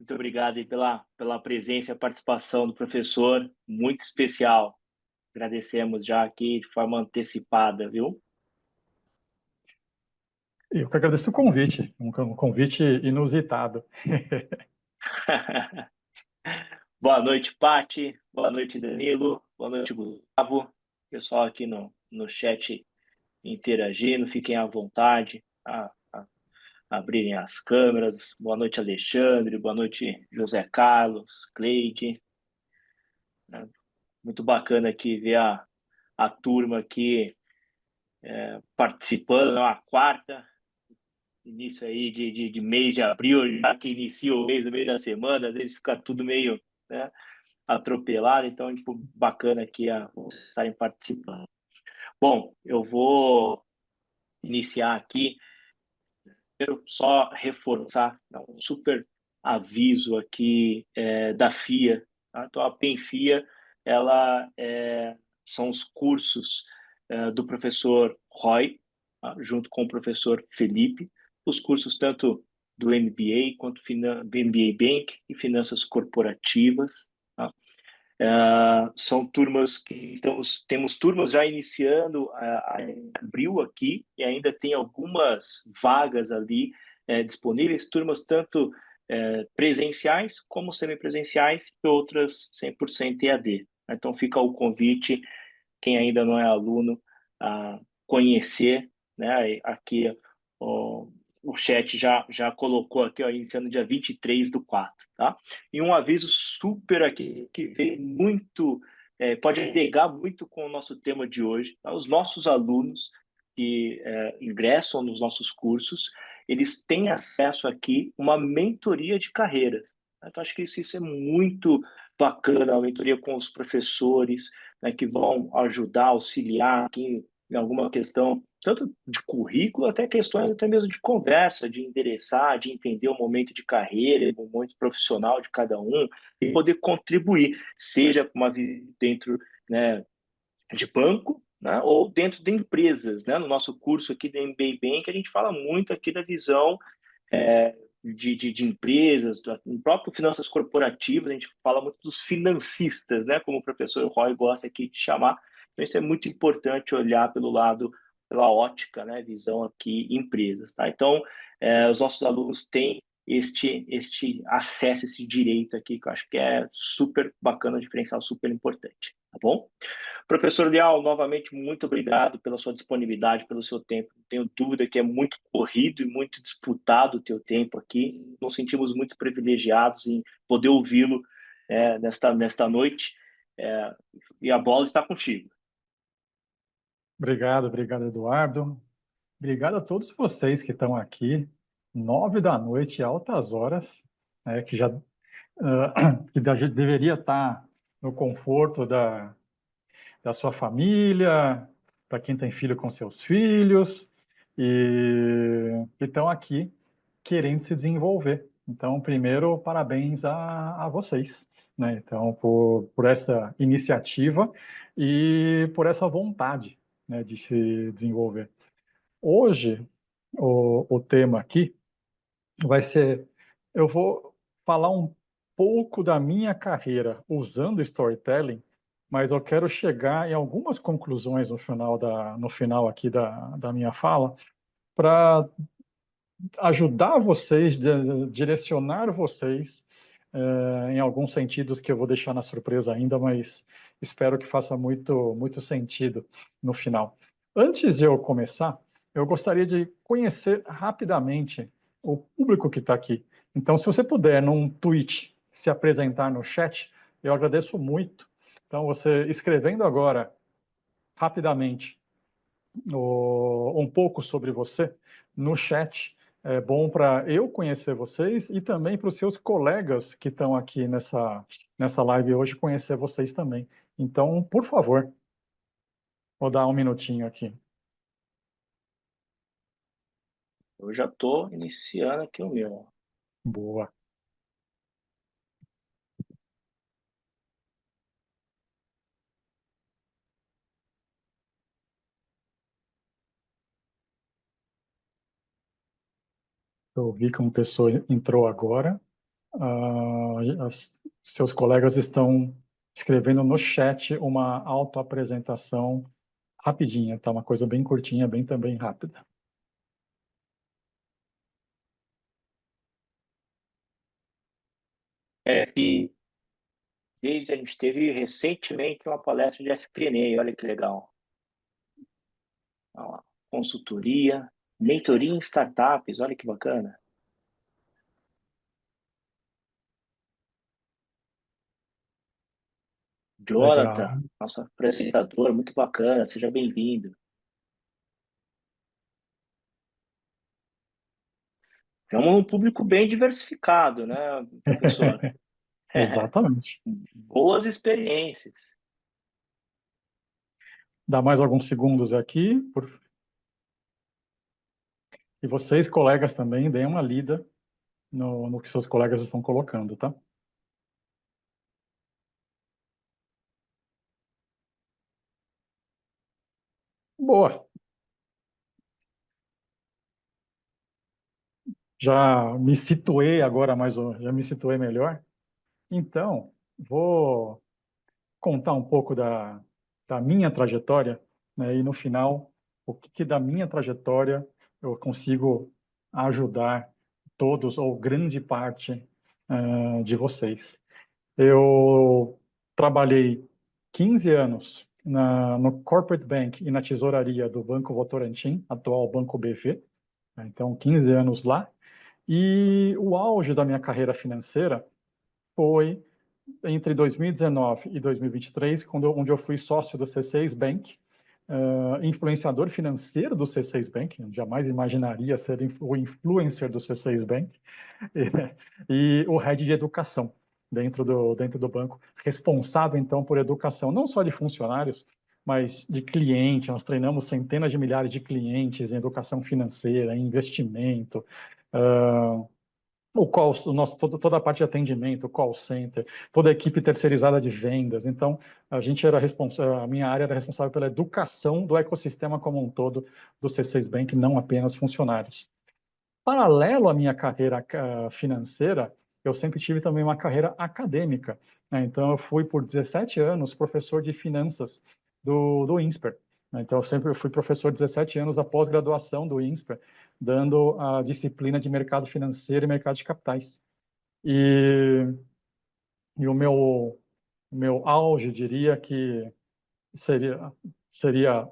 Muito obrigado aí pela presença e a participação do professor, muito especial. Agradecemos já aqui de forma antecipada, viu? Eu que agradeço o convite, um convite inusitado. Boa noite, Pati. Boa noite, Danilo. Boa noite, Gustavo. Pessoal aqui no chat interagindo, fiquem à vontade a abrirem as câmeras. Boa noite, Alexandre. Boa noite, José Carlos, Cleide. Muito bacana aqui ver a turma aqui participando, a quarta, início aí de mês de abril, já que inicia o mês, no meio da semana, às vezes fica tudo meio, né, atropelado, então, tipo, bacana aqui estarem participando. Bom, eu vou iniciar aqui, quero só reforçar, dar um super aviso aqui da FIA, tá? Então, a PENFIA, ela são os cursos do professor Roy, tá? Junto com o professor Felipe, os cursos tanto do MBA quanto do MBA Bank e Finanças Corporativas, tá? São turmas que temos turmas já iniciando em abril aqui e ainda tem algumas vagas ali disponíveis, turmas tanto presenciais como semipresenciais e outras 100% EAD. Então fica o convite, quem ainda não é aluno, a conhecer, né? Aqui o, o chat já colocou aqui, ó, iniciando dia 23/4, tá? E um aviso super aqui, que vem muito, pode agregar muito com o nosso tema de hoje, tá? Os nossos alunos que ingressam nos nossos cursos, eles têm acesso aqui a uma mentoria de carreiras. Então, acho que isso é muito bacana, a mentoria com os professores, né, que vão ajudar, auxiliar aqui em alguma questão, tanto de currículo, até questões até mesmo de conversa, de endereçar, de entender o momento de carreira, o momento profissional de cada um, e poder contribuir, seja uma dentro, né, de banco, né, ou dentro de empresas, né? No nosso curso aqui do MBA Bank, a gente fala muito aqui da visão de empresas, no próprio finanças corporativas, a gente fala muito dos financistas, né? Como o professor Roy gosta aqui de chamar. Então, isso é muito importante olhar pelo lado, pela ótica, né? Visão aqui, empresas, tá? Então, os nossos alunos têm este acesso, esse direito aqui, que eu acho que é super bacana, um diferencial super importante, tá bom? Professor Leal, novamente, muito obrigado pela sua disponibilidade, pelo seu tempo. Não tenho dúvida que é muito corrido e muito disputado o teu tempo aqui. Nos sentimos muito privilegiados em poder ouvi-lo nesta noite. É, e a bola está contigo. Obrigado, Eduardo. Obrigado a todos vocês que estão aqui, 9 da noite, altas horas, né, que já deveria estar no conforto da sua família, para quem tem filho com seus filhos, e que estão aqui querendo se desenvolver. Então, primeiro, parabéns a vocês, né? Então, por essa iniciativa e por essa vontade, né, de se desenvolver. Hoje, o tema aqui vai ser, eu vou falar um pouco da minha carreira usando storytelling, mas eu quero chegar em algumas conclusões no final aqui da minha fala, para ajudar vocês, direcionar vocês em alguns sentidos que eu vou deixar na surpresa ainda, mas espero que faça muito sentido no final. Antes de eu começar, eu gostaria de conhecer rapidamente o público que está aqui. Então, se você puder, num tweet, se apresentar no chat, eu agradeço muito. Então, você escrevendo agora, rapidamente, um pouco sobre você no chat. É bom para eu conhecer vocês e também para os seus colegas que estão aqui nessa live hoje conhecer vocês também. Então, por favor, vou dar um minutinho aqui. Eu já estou iniciando aqui o meu. Boa. Eu vi que uma pessoa entrou agora. Seus colegas estão escrevendo no chat uma autoapresentação rapidinha, tá? Uma coisa bem curtinha, bem também rápida. Que desde a gente teve recentemente uma palestra de FP&A, olha que legal. Ó, consultoria, mentoria em startups, olha que bacana. Legal. Jonathan, nosso apresentador, muito bacana, seja bem-vindo. Temos um público bem diversificado, né, professor? Exatamente. Boas experiências. Dá mais alguns segundos aqui. E vocês, colegas, também, deem uma lida no que seus colegas estão colocando, tá? Boa. Já me situei agora já me situei melhor. Então, vou contar um pouco da minha trajetória, né? E no final, o que da minha trajetória eu consigo ajudar todos ou grande parte de vocês. Eu trabalhei 15 anos no Corporate Bank e na tesouraria do Banco Votorantim, atual Banco BV, né? Então 15 anos lá. E o auge da minha carreira financeira foi entre 2019 e 2023, onde eu fui sócio do C6 Bank, influenciador financeiro do C6 Bank, eu jamais imaginaria ser o influencer do C6 Bank, e o head de educação dentro do banco, responsável então por educação, não só de funcionários, mas de cliente. Nós treinamos centenas de milhares de clientes em educação financeira, em investimento, toda a parte de atendimento, call center, toda a equipe terceirizada de vendas. Então, a minha área era responsável pela educação do ecossistema como um todo do C6 Bank, não apenas funcionários. Paralelo à minha carreira financeira, eu sempre tive também uma carreira acadêmica, né? Então, eu fui por 17 anos professor de finanças do INSPER, né? Então, eu sempre fui professor 17 anos da pós-graduação do INSPER, dando a disciplina de mercado financeiro e mercado de capitais. E, e o meu auge, diria que seria, seria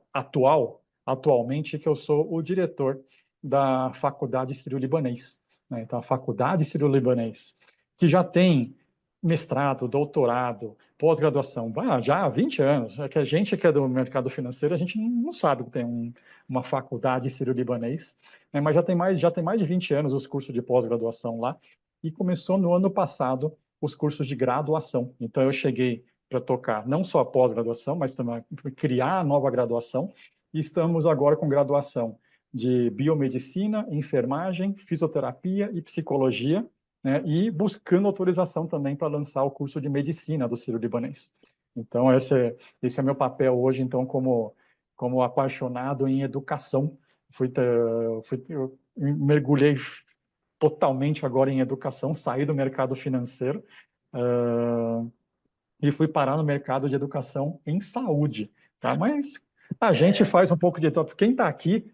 atualmente, que eu sou o diretor da Faculdade Sírio-Libanês, né? Então, a Faculdade Sírio-Libanês, que já tem mestrado, doutorado, pós-graduação, já há 20 anos. É que a gente que é do mercado financeiro, a gente não sabe que tem uma faculdade Sírio-Libanês, né? Mas já tem mais de 20 anos os cursos de pós-graduação lá, e começou no ano passado os cursos de graduação. Então, eu cheguei para tocar não só a pós-graduação, mas também criar a nova graduação. E estamos agora com graduação de biomedicina, enfermagem, fisioterapia e psicologia, né? E buscando autorização também para lançar o curso de medicina do Sírio-Libanês. Então, esse é meu papel hoje, então, como apaixonado em educação. Eu mergulhei totalmente agora em educação, saí do mercado financeiro, e fui parar no mercado de educação em saúde, tá? Mas a gente faz um pouco de tudo. Quem está aqui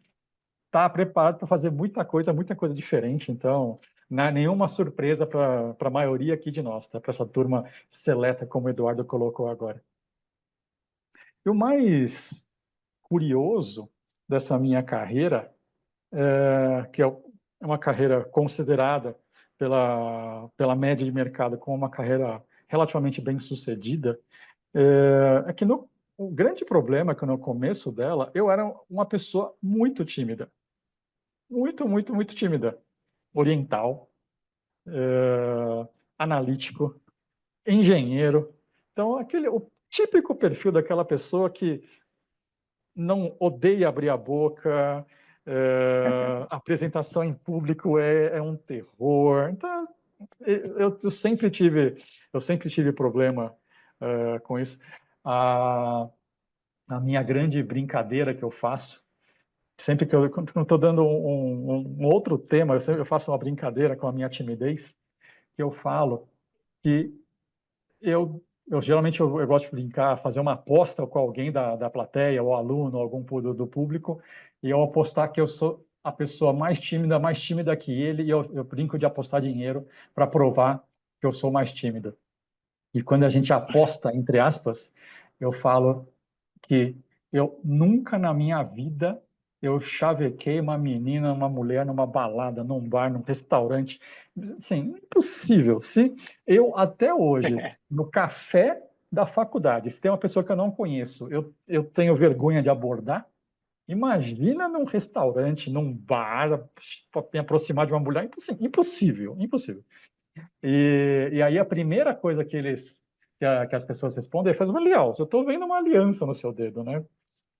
está preparado para fazer muita coisa diferente. Então, não é nenhuma surpresa para a maioria aqui de nós, tá? Para essa turma seleta, como o Eduardo colocou agora. E o mais curioso dessa minha carreira, que é uma carreira considerada pela média de mercado como uma carreira relativamente bem sucedida, que o grande problema é que no começo dela, eu era uma pessoa muito tímida. Muito tímida. Oriental, analítico, engenheiro. Então, o típico perfil daquela pessoa que não odeia abrir a boca, apresentação em público é um terror. Então, eu sempre tive problema com isso. A minha grande brincadeira que eu faço, sempre que quando eu estou dando um outro tema, eu faço uma brincadeira com a minha timidez, que eu falo que eu geralmente eu gosto de brincar, fazer uma aposta com alguém da plateia, ou aluno, algum do público, e eu apostar que eu sou a pessoa mais tímida que ele, e eu brinco de apostar dinheiro para provar que eu sou mais tímido. E quando a gente aposta, entre aspas, eu falo que eu nunca na minha vida eu chavequei uma menina, uma mulher numa balada, num bar, num restaurante. Assim, impossível. Se eu até hoje, no café da faculdade, se tem uma pessoa que eu não conheço, eu tenho vergonha de abordar, imagina num restaurante, num bar, para me aproximar de uma mulher, assim, impossível, impossível. E aí a primeira coisa que as pessoas respondem é, faz uma aliança. Eu estou vendo uma aliança no seu dedo, né?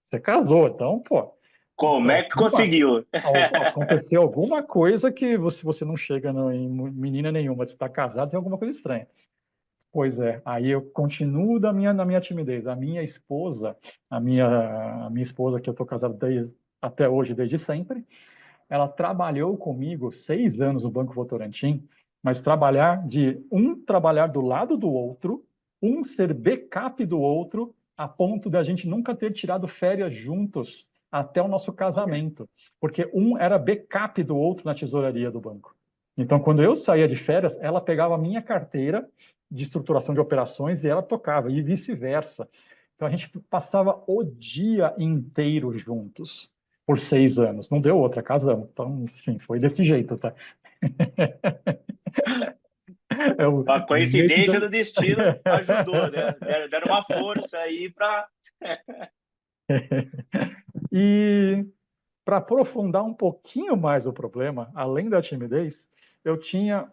Você casou, então, pô, Como é que alguma, conseguiu? aconteceu alguma coisa que você não chega em menina nenhuma, você está casado, tem alguma coisa estranha. Pois é, aí eu continuo na minha timidez. A minha esposa, que eu estou casado até hoje, desde sempre, ela trabalhou comigo 6 anos no Banco Votorantim, mas trabalhar do lado do outro, um ser backup do outro, a ponto de a gente nunca ter tirado férias juntos até o nosso Olha, casamento, porque um era backup do outro na tesouraria do banco. Então, quando eu saía de férias, ela pegava a minha carteira de estruturação de operações e ela tocava, e vice-versa. Então, a gente passava o dia inteiro juntos por 6 anos. Não deu outra, casamos. Então, sim, foi desse jeito, tá? É o a jeito coincidência da... do destino ajudou, né? Deram uma força aí para. E para aprofundar um pouquinho mais o problema, além da timidez, eu tinha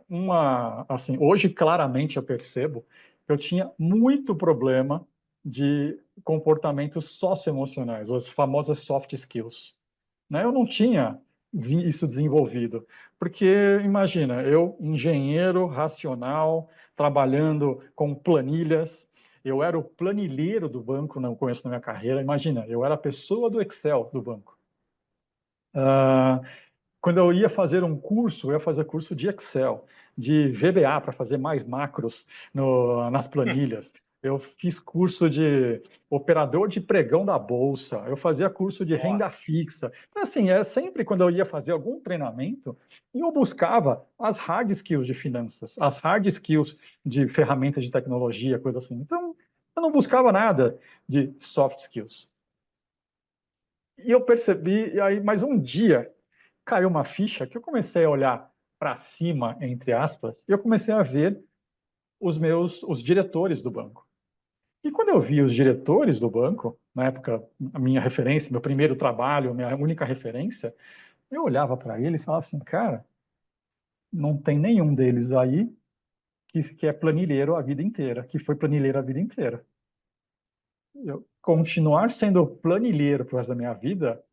assim, hoje claramente eu percebo que eu tinha muito problema de comportamentos socioemocionais, as famosas soft skills, né? Eu não tinha isso desenvolvido, porque imagina, eu engenheiro racional, trabalhando com planilhas, eu era o planilheiro do banco no começo da minha carreira. Imagina, eu era a pessoa do Excel do banco. Ah, quando eu ia fazer um curso, eu ia fazer curso de Excel, de VBA, para fazer mais macros nas planilhas. Eu fiz curso de operador de pregão da bolsa, eu fazia curso de renda Nossa. fixa. Então, assim, é sempre quando eu ia fazer algum treinamento, eu buscava as hard skills de finanças, as hard skills de ferramentas de tecnologia, coisa assim. Então, eu não buscava nada de soft skills. E eu percebi, e aí, mas um dia caiu uma ficha que eu comecei a olhar para cima, entre aspas, e eu comecei a ver os diretores do banco. E quando eu vi os diretores do banco, na época, a minha referência, meu primeiro trabalho, minha única referência, eu olhava para eles e falava assim, cara, não tem nenhum deles aí que é planilheiro a vida inteira, que foi planilheiro a vida inteira. Eu continuar sendo planilheiro pro resto da minha vida,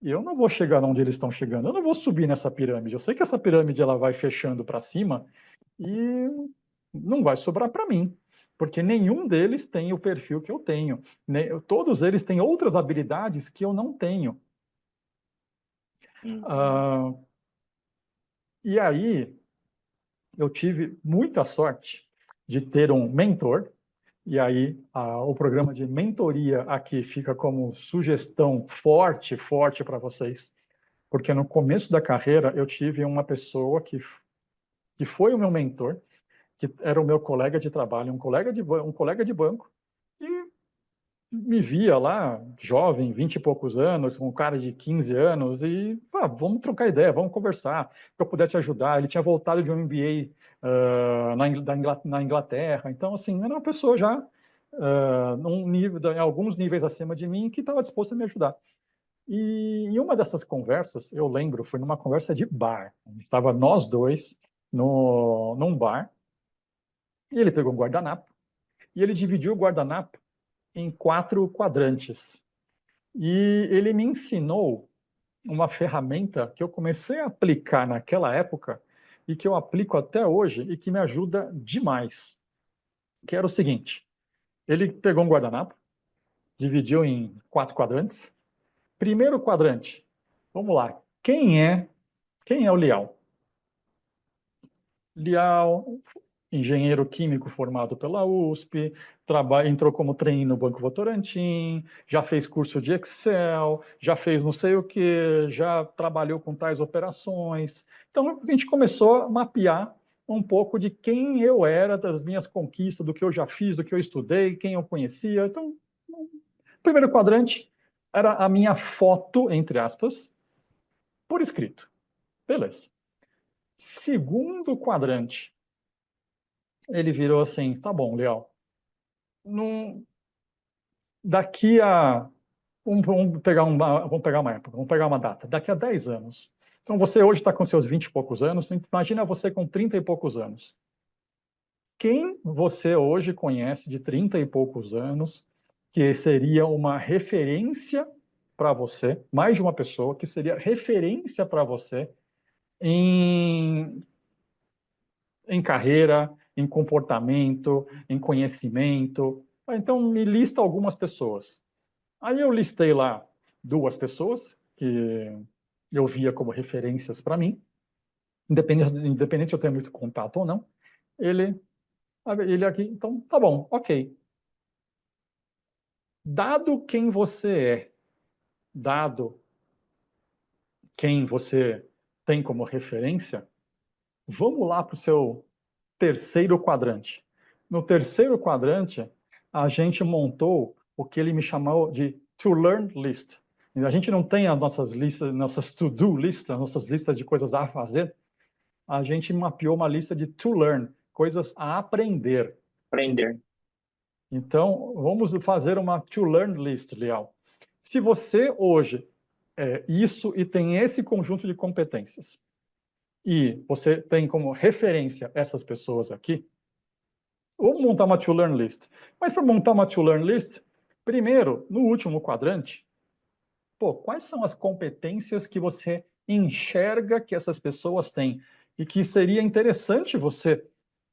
eu não vou chegar onde eles estão chegando. Eu não vou subir nessa pirâmide. Eu sei que essa pirâmide ela vai fechando para cima e não vai sobrar para mim, porque nenhum deles tem o perfil que eu tenho. Todos eles têm outras habilidades que eu não tenho. Uhum. Ah, e aí eu tive muita sorte de ter um mentor. E aí, o programa de mentoria aqui fica como sugestão forte, forte para vocês, porque no começo da carreira eu tive uma pessoa que foi o meu mentor, que era o meu colega de trabalho, um colega de banco, e me via lá, jovem, 20 e poucos anos, um cara de 15 anos, e vamos trocar ideia, vamos conversar, se eu puder te ajudar. Ele tinha voltado de um MBA na Inglaterra, então, assim, era uma pessoa já em alguns níveis acima de mim, que estava disposto a me ajudar. E em uma dessas conversas, eu lembro, foi numa conversa de bar. Estava nós dois num bar, e ele pegou um guardanapo, e ele dividiu o guardanapo em 4 quadrantes. E ele me ensinou uma ferramenta que eu comecei a aplicar naquela época e que eu aplico até hoje e que me ajuda demais, que era o seguinte: ele pegou um guardanapo, dividiu em 4 quadrantes. Primeiro quadrante, vamos lá, quem é o leal? Lial, engenheiro químico formado pela USP, entrou como trainee no Banco Votorantim, já fez curso de Excel, já fez não sei o que, já trabalhou com tais operações. Então, a gente começou a mapear um pouco de quem eu era, das minhas conquistas, do que eu já fiz, do que eu estudei, quem eu conhecia. Então, o primeiro quadrante era a minha foto, entre aspas, por escrito. Beleza. Segundo quadrante, ele virou assim, tá bom, Leal, não, daqui a, vamos pegar uma época, vamos pegar uma data, daqui a 10 anos. Então você hoje está com seus 20 e poucos anos, imagina você com 30 e poucos anos. Quem você hoje conhece de 30 e poucos anos que seria uma referência para você, mais de uma pessoa que seria referência para você em carreira, em comportamento, em conhecimento? Então, me lista algumas pessoas. Aí eu listei lá 2 pessoas que eu via como referências para mim, independente de eu ter muito contato ou não. Ele aqui, então, tá bom, ok. Dado quem você é, dado quem você tem como referência, vamos lá para o seu terceiro quadrante. No terceiro quadrante, a gente montou o que ele me chamou de to learn list. A gente não tem as nossas listas, nossas to-do listas, nossas listas de coisas a fazer. A gente mapeou uma lista de to learn, coisas a aprender. Aprender. Então, vamos fazer uma to learn list, Leal. Se você hoje é isso e tem esse conjunto de competências, e você tem como referência essas pessoas aqui, vamos montar uma to-learn list. Mas para montar uma to-learn list, primeiro, no último quadrante, quais são as competências que você enxerga que essas pessoas têm e que seria interessante você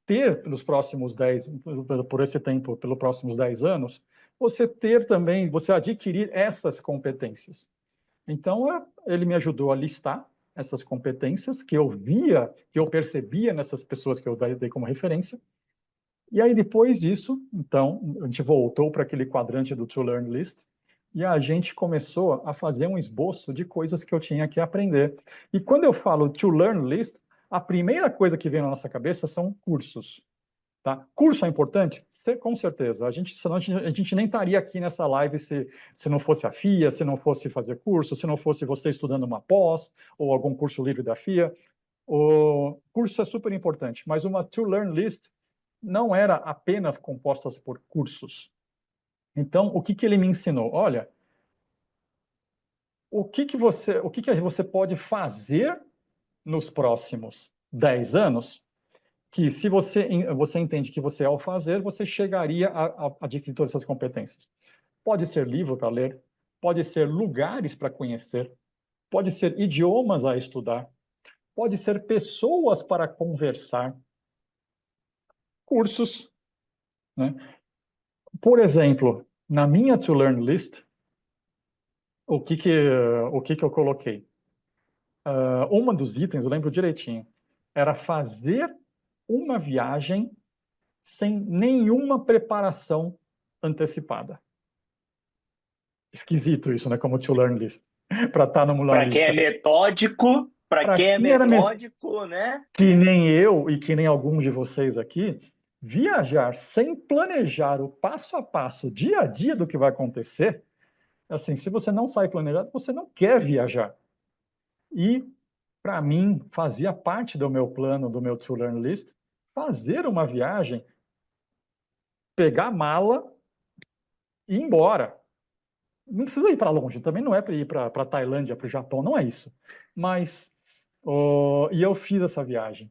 ter pelos próximos 10, por esse tempo, pelos próximos 10 anos, você ter também, você adquirir essas competências. Então, ele me ajudou a listar essas competências que eu via, que eu percebia nessas pessoas que eu dei como referência. E aí, depois disso, então, a gente voltou para aquele quadrante do To Learn List e a gente começou a fazer um esboço de coisas que eu tinha que aprender. E quando eu falo To Learn List, a primeira coisa que vem na nossa cabeça são cursos. Tá? Curso é importante? Com certeza. Senão a gente nem estaria aqui nessa live se não fosse a FIA, se não fosse fazer curso, se não fosse você estudando uma pós ou algum curso livre da FIA. O curso é super importante, mas uma To Learn List não era apenas composta por cursos. Então, o que ele me ensinou? Olha, o que você pode fazer nos próximos 10 anos que, se você entende que você, ao fazer, você chegaria a adquirir todas essas competências. Pode ser livro para ler, pode ser lugares para conhecer, pode ser idiomas a estudar, pode ser pessoas para conversar, cursos, né? Por exemplo, na minha To Learn List, o que eu coloquei? Uma dos itens, eu lembro direitinho, era fazer uma viagem sem nenhuma preparação antecipada. Esquisito isso, né? Como To Learn List. Para estar numa Para quem é lista. metódico, para Para quem é quem era metódico, né? que nem eu e que nem alguns de vocês aqui, viajar sem planejar o passo a passo, dia a dia do que vai acontecer, assim, se você não sai planejado, você não quer viajar. E, para mim, fazia parte do meu plano, do meu To Learn List, fazer uma viagem, pegar a mala e ir embora. Não precisa ir para longe, também não é para ir para a Tailândia, para o Japão, não é isso. Mas, e eu fiz essa viagem.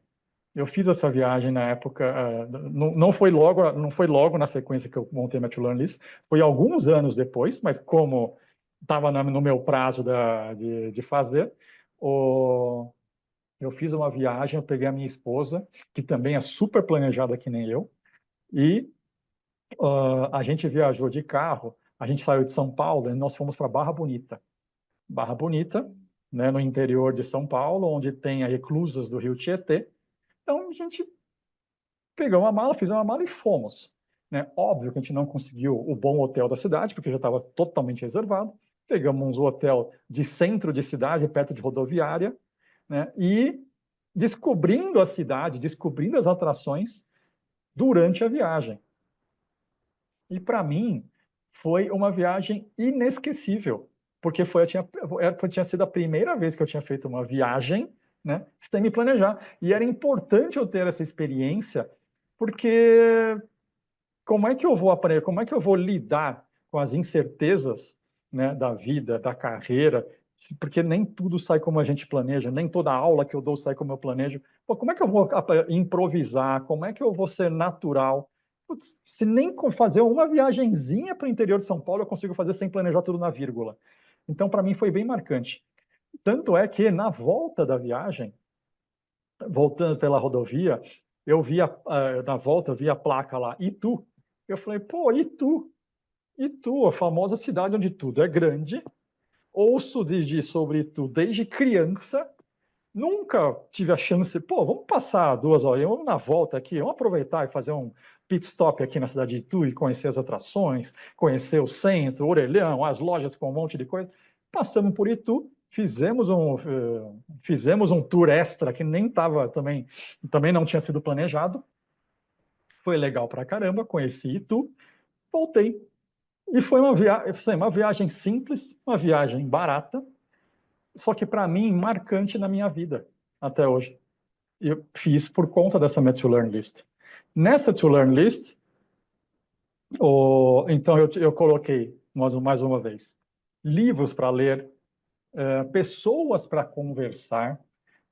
Eu fiz essa viagem na época, não foi logo na sequência que eu montei a To Learn List, foi alguns anos depois, mas como estava no meu prazo de fazer, eu fiz uma viagem, eu peguei a minha esposa, que também é super planejada que nem eu, e a gente viajou de carro, a gente saiu de São Paulo e nós fomos para Barra Bonita. Barra Bonita, né, no interior de São Paulo, onde tem as reclusas do Rio Tietê. Então, a gente pegamos uma mala, fizemos uma mala e fomos. Né? Óbvio que a gente não conseguiu o bom hotel da cidade, porque já estava totalmente reservado. Pegamos um hotel de centro de cidade, perto de rodoviária, né? E descobrindo a cidade, descobrindo as atrações durante a viagem. E para mim, foi uma viagem inesquecível, porque tinha sido a primeira vez que eu tinha feito uma viagem, né, sem me planejar. E era importante eu ter essa experiência, porque como é que eu vou aprender, como é que eu vou lidar com as incertezas, né, da vida, da carreira, porque nem tudo sai como a gente planeja, nem toda aula que eu dou sai como eu planejo. Pô, como é que eu vou improvisar? Como é que eu vou ser natural? Putz, se nem fazer uma viagenzinha para o interior de São Paulo eu consigo fazer sem planejar tudo na vírgula. Então, para mim, foi bem marcante. Tanto é que, na volta da viagem, voltando pela rodovia, eu vi na volta, eu vi a placa lá, Itu. Eu falei, pô, Itu, Itu, a famosa cidade onde tudo é grande. Ouço sobre Itu desde criança. Nunca tive a chance, pô, vamos passar 2 horas, vamos na volta aqui, vamos aproveitar e fazer um pit stop aqui na cidade de Itu e conhecer as atrações, conhecer o centro, o Orelhão, as lojas com um monte de coisa. Passamos por Itu, fizemos um tour extra que nem estava também não tinha sido planejado. Foi legal pra caramba, conheci Itu, voltei. E foi uma viagem simples, uma viagem barata, só que para mim marcante na minha vida até hoje. Eu fiz por conta dessa minha To Learn List. Nessa To Learn List, então eu coloquei, mais uma vez, livros para ler, pessoas para conversar.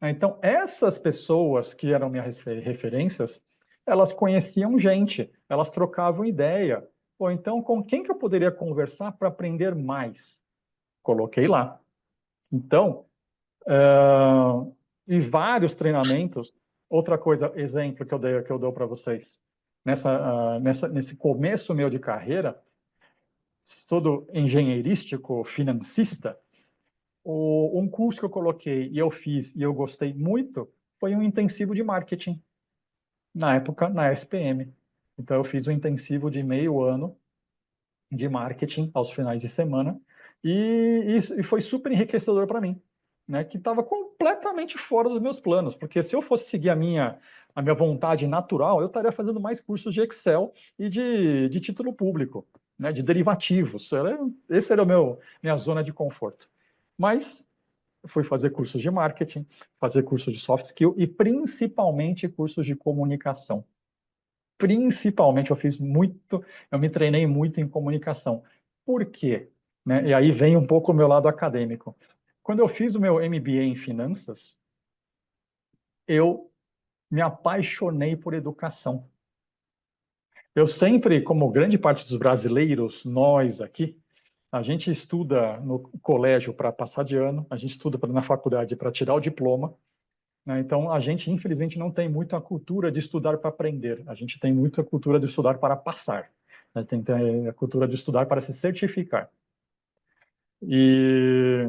Então, essas pessoas que eram minhas referências, elas conheciam gente, elas trocavam ideia. Ou então, com quem que eu poderia conversar para aprender mais? Coloquei lá. Então, e vários treinamentos. Outra coisa, exemplo que eu dou para vocês. Nesse começo meu de carreira, estudo engenheirístico, financista, um curso que eu coloquei e eu fiz e eu gostei muito foi um intensivo de marketing, na época, na SPM. Então, eu fiz um intensivo de meio ano de marketing aos finais de semana e foi super enriquecedor para mim, né? Que estava completamente fora dos meus planos, porque se eu fosse seguir a minha vontade natural, eu estaria fazendo mais cursos de Excel e de título público, né? De derivativos. Esse era minha zona de conforto. Mas fui fazer cursos de marketing, fazer cursos de soft skill e principalmente cursos de comunicação. Principalmente, eu me treinei muito em comunicação. Por quê? Né? E aí vem um pouco o meu lado acadêmico. Quando eu fiz o meu MBA em finanças, eu me apaixonei por educação. Eu sempre, como grande parte dos brasileiros, nós aqui, a gente estuda no colégio para passar de ano, a gente estuda na faculdade para tirar o diploma, né? Então, a gente, infelizmente, não tem muito a cultura de estudar para aprender. A gente tem muito a cultura de estudar para passar. Né? Tem a cultura de estudar para se certificar. E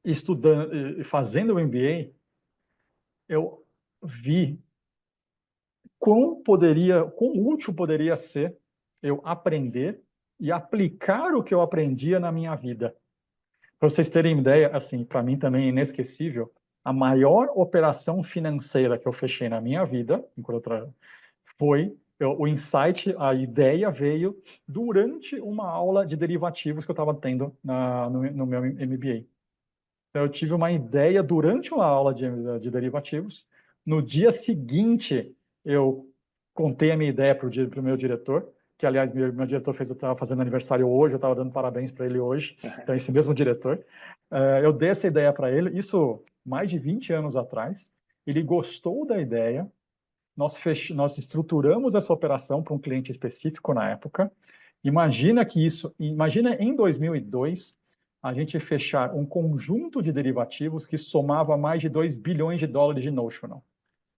estudando, e fazendo o MBA, eu vi quão útil poderia ser eu aprender e aplicar o que eu aprendia na minha vida. Para vocês terem ideia, assim, para mim também é inesquecível, a maior operação financeira que eu fechei na minha vida, o insight, a ideia veio durante uma aula de derivativos que eu estava tendo no meu MBA. Então, eu tive uma ideia durante uma aula de derivativos. No dia seguinte, eu contei a minha ideia para o meu diretor, que, aliás, meu diretor estava fazendo aniversário hoje, eu estava dando parabéns para ele hoje. Então, esse mesmo diretor. Eu dei essa ideia para ele, isso mais de 20 anos atrás. Ele gostou da ideia. Nós estruturamos essa operação para um cliente específico na época. Imagina em 2002, a gente fechar um conjunto de derivativos que somava mais de 2 bilhões de dólares de notional,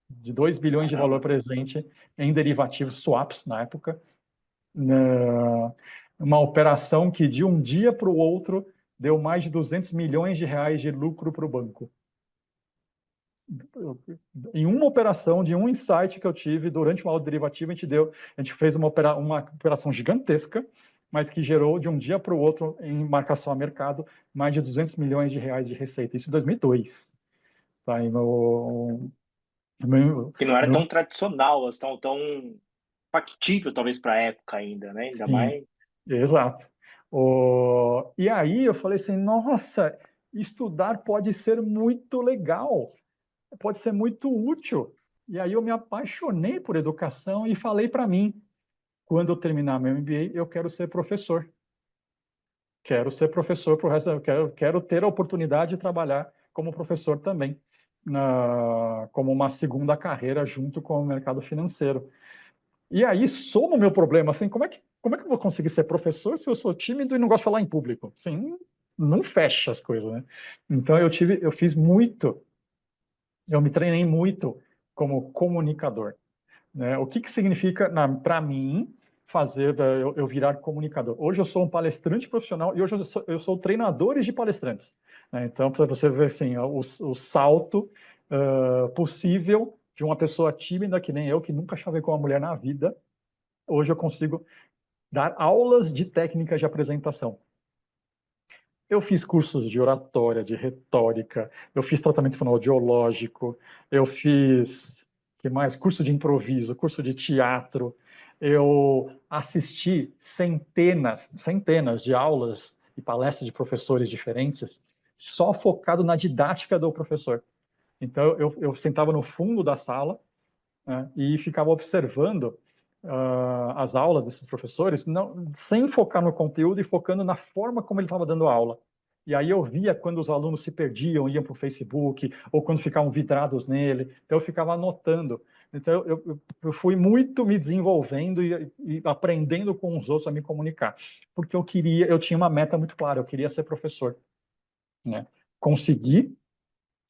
de 2 bilhões de valor presente em derivativos swaps na época, uma operação que de um dia para o outro deu mais de 200 milhões de reais de lucro para o banco. Em uma operação de um insight que eu tive durante uma aula derivativa, a gente fez uma operação gigantesca, mas que gerou de um dia para o outro, em marcação a mercado, mais de 200 milhões de reais de receita. Isso em 2002. Tá? E Que não era meu, tão tradicional, tão factível, talvez, para a época ainda, né? Ainda sim, mais. exato. E aí eu falei assim, nossa, estudar pode ser muito legal, pode ser muito útil. E aí eu me apaixonei por educação e falei para mim, quando eu terminar meu MBA, eu quero ser professor. Quero ser professor para o resto, quero ter a oportunidade de trabalhar como professor também, como uma segunda carreira junto com o mercado financeiro. E aí soma o meu problema, assim, como é que eu vou conseguir ser professor se eu sou tímido e não gosto de falar em público? Assim, não fecha as coisas, né? Então eu fiz muito, eu me treinei muito como comunicador, né? O que que significa, para mim, fazer eu virar comunicador? Hoje eu sou um palestrante profissional e hoje eu sou treinador de palestrantes, né? Então, para você ver assim, o salto possível de uma pessoa tímida que nem eu, que nunca chavecou uma mulher na vida, hoje eu consigo dar aulas de técnicas de apresentação. Eu fiz cursos de oratória, de retórica, eu fiz tratamento fonoaudiológico, eu fiz, que mais? Curso de improviso, curso de teatro, eu assisti centenas de aulas e palestras de professores diferentes, só focado na didática do professor. Então, eu sentava no fundo da sala, né, e ficava observando as aulas desses professores, não, sem focar no conteúdo e focando na forma como ele estava dando a aula. E aí eu via quando os alunos se perdiam, iam para o Facebook, ou quando ficavam vidrados nele, então eu ficava anotando. Então eu fui muito me desenvolvendo e aprendendo com os outros a me comunicar, porque eu tinha uma meta muito clara, eu queria ser professor, né? Consegui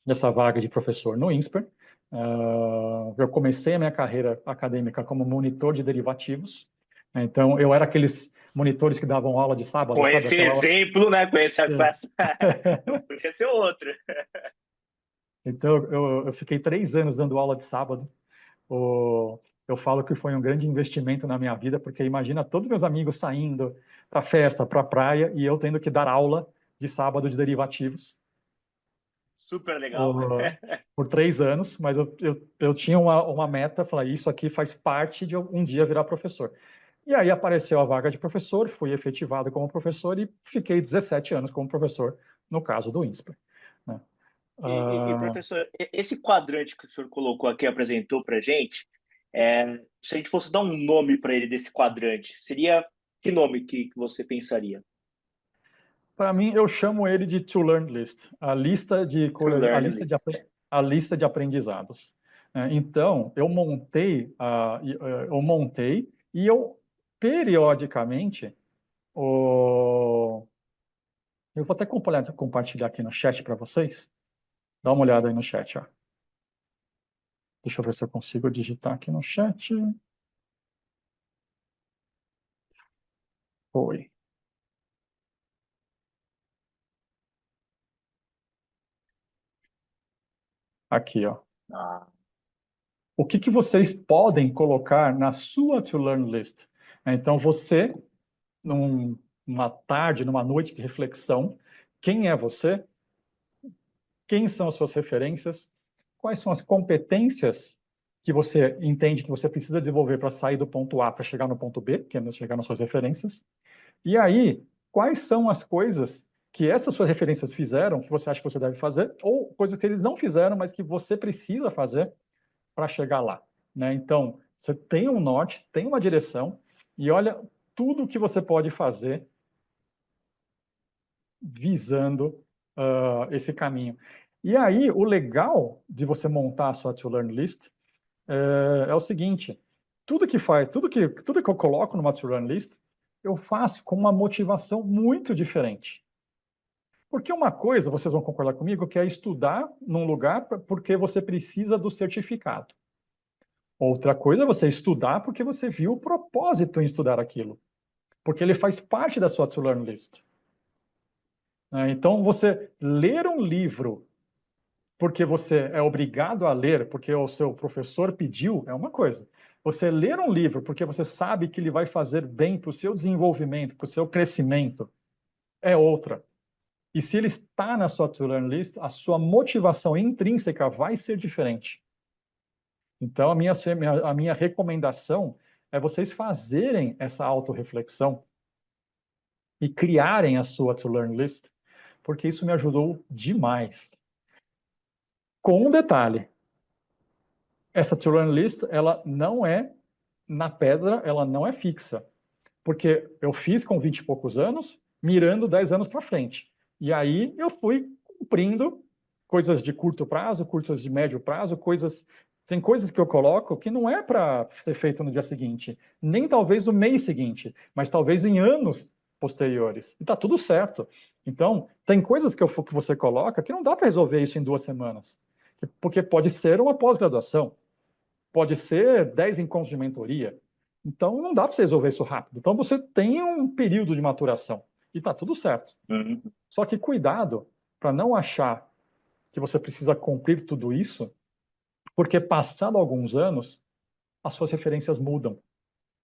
essa vaga de professor no INSPER. Eu comecei a minha carreira acadêmica como monitor de derivativos. Então, eu era aqueles monitores que davam aula de sábado, Com sabe? esse Aquela aula. exemplo, né? Com essa... Não podia ser outro. Então, eu fiquei 3 anos dando aula de sábado. Eu falo que foi um grande investimento na minha vida, porque imagina todos meus amigos saindo para festa, para praia, e eu tendo que dar aula de sábado de derivativos. Super legal. Por 3 anos, mas eu tinha uma meta, falei, isso aqui faz parte de um dia virar professor. E aí apareceu a vaga de professor, fui efetivado como professor e fiquei 17 anos como professor, no caso do INSPER, né? Professor, esse quadrante que o senhor colocou aqui, apresentou para a gente, se a gente fosse dar um nome para ele desse quadrante, seria que nome que você pensaria? Para mim, eu chamo ele de To Learn List, a lista de To coisa, learn list. a lista de aprendizados. Então, eu montei e eu periodicamente eu vou até compartilhar aqui no chat para vocês. Dá uma olhada aí no chat, ó. Deixa eu ver se eu consigo digitar aqui no chat. Foi. Aqui, ó. Ah, O que que vocês podem colocar na sua To Learn List? Então, você, numa tarde, numa noite de reflexão, quem é você? Quem são as suas referências? Quais são as competências que você entende que você precisa desenvolver para sair do ponto A para chegar no ponto B, que é chegar nas suas referências? E aí, quais são as coisas que essas suas referências fizeram, que você acha que você deve fazer, ou coisas que eles não fizeram, mas que você precisa fazer para chegar lá, né? Então, você tem um norte, tem uma direção, e olha tudo o que você pode fazer visando esse caminho. E aí, o legal de você montar a sua To-Learn List é o seguinte, tudo que eu coloco numa To-Learn List, eu faço com uma motivação muito diferente. Porque uma coisa, vocês vão concordar comigo, que é estudar num lugar porque você precisa do certificado. Outra coisa é você estudar porque você viu o propósito em estudar aquilo. Porque ele faz parte da sua to-learn list. Então, você ler um livro porque você é obrigado a ler, porque o seu professor pediu, é uma coisa. Você ler um livro porque você sabe que ele vai fazer bem para o seu desenvolvimento, para o seu crescimento, é outra. E se ele está na sua to-learn list, a sua motivação intrínseca vai ser diferente. Então, a minha recomendação é vocês fazerem essa autorreflexão e criarem a sua to-learn list, porque isso me ajudou demais. Com um detalhe, essa to-learn list, ela não é na pedra, ela não é fixa. Porque eu fiz com 20 e poucos anos, mirando 10 anos para frente. E aí eu fui cumprindo coisas de curto prazo, coisas de médio prazo, coisas. Tem coisas que eu coloco que não é para ser feito no dia seguinte, nem talvez no mês seguinte, mas talvez em anos posteriores. E está tudo certo. Então, tem coisas que você coloca que não dá para resolver isso em 2 semanas. Porque pode ser uma pós-graduação, pode ser 10 encontros de mentoria. Então, não dá para você resolver isso rápido. Então, você tem um período de maturação e está tudo certo. Uhum. Só que cuidado para não achar que você precisa cumprir tudo isso, porque passado alguns anos, as suas referências mudam.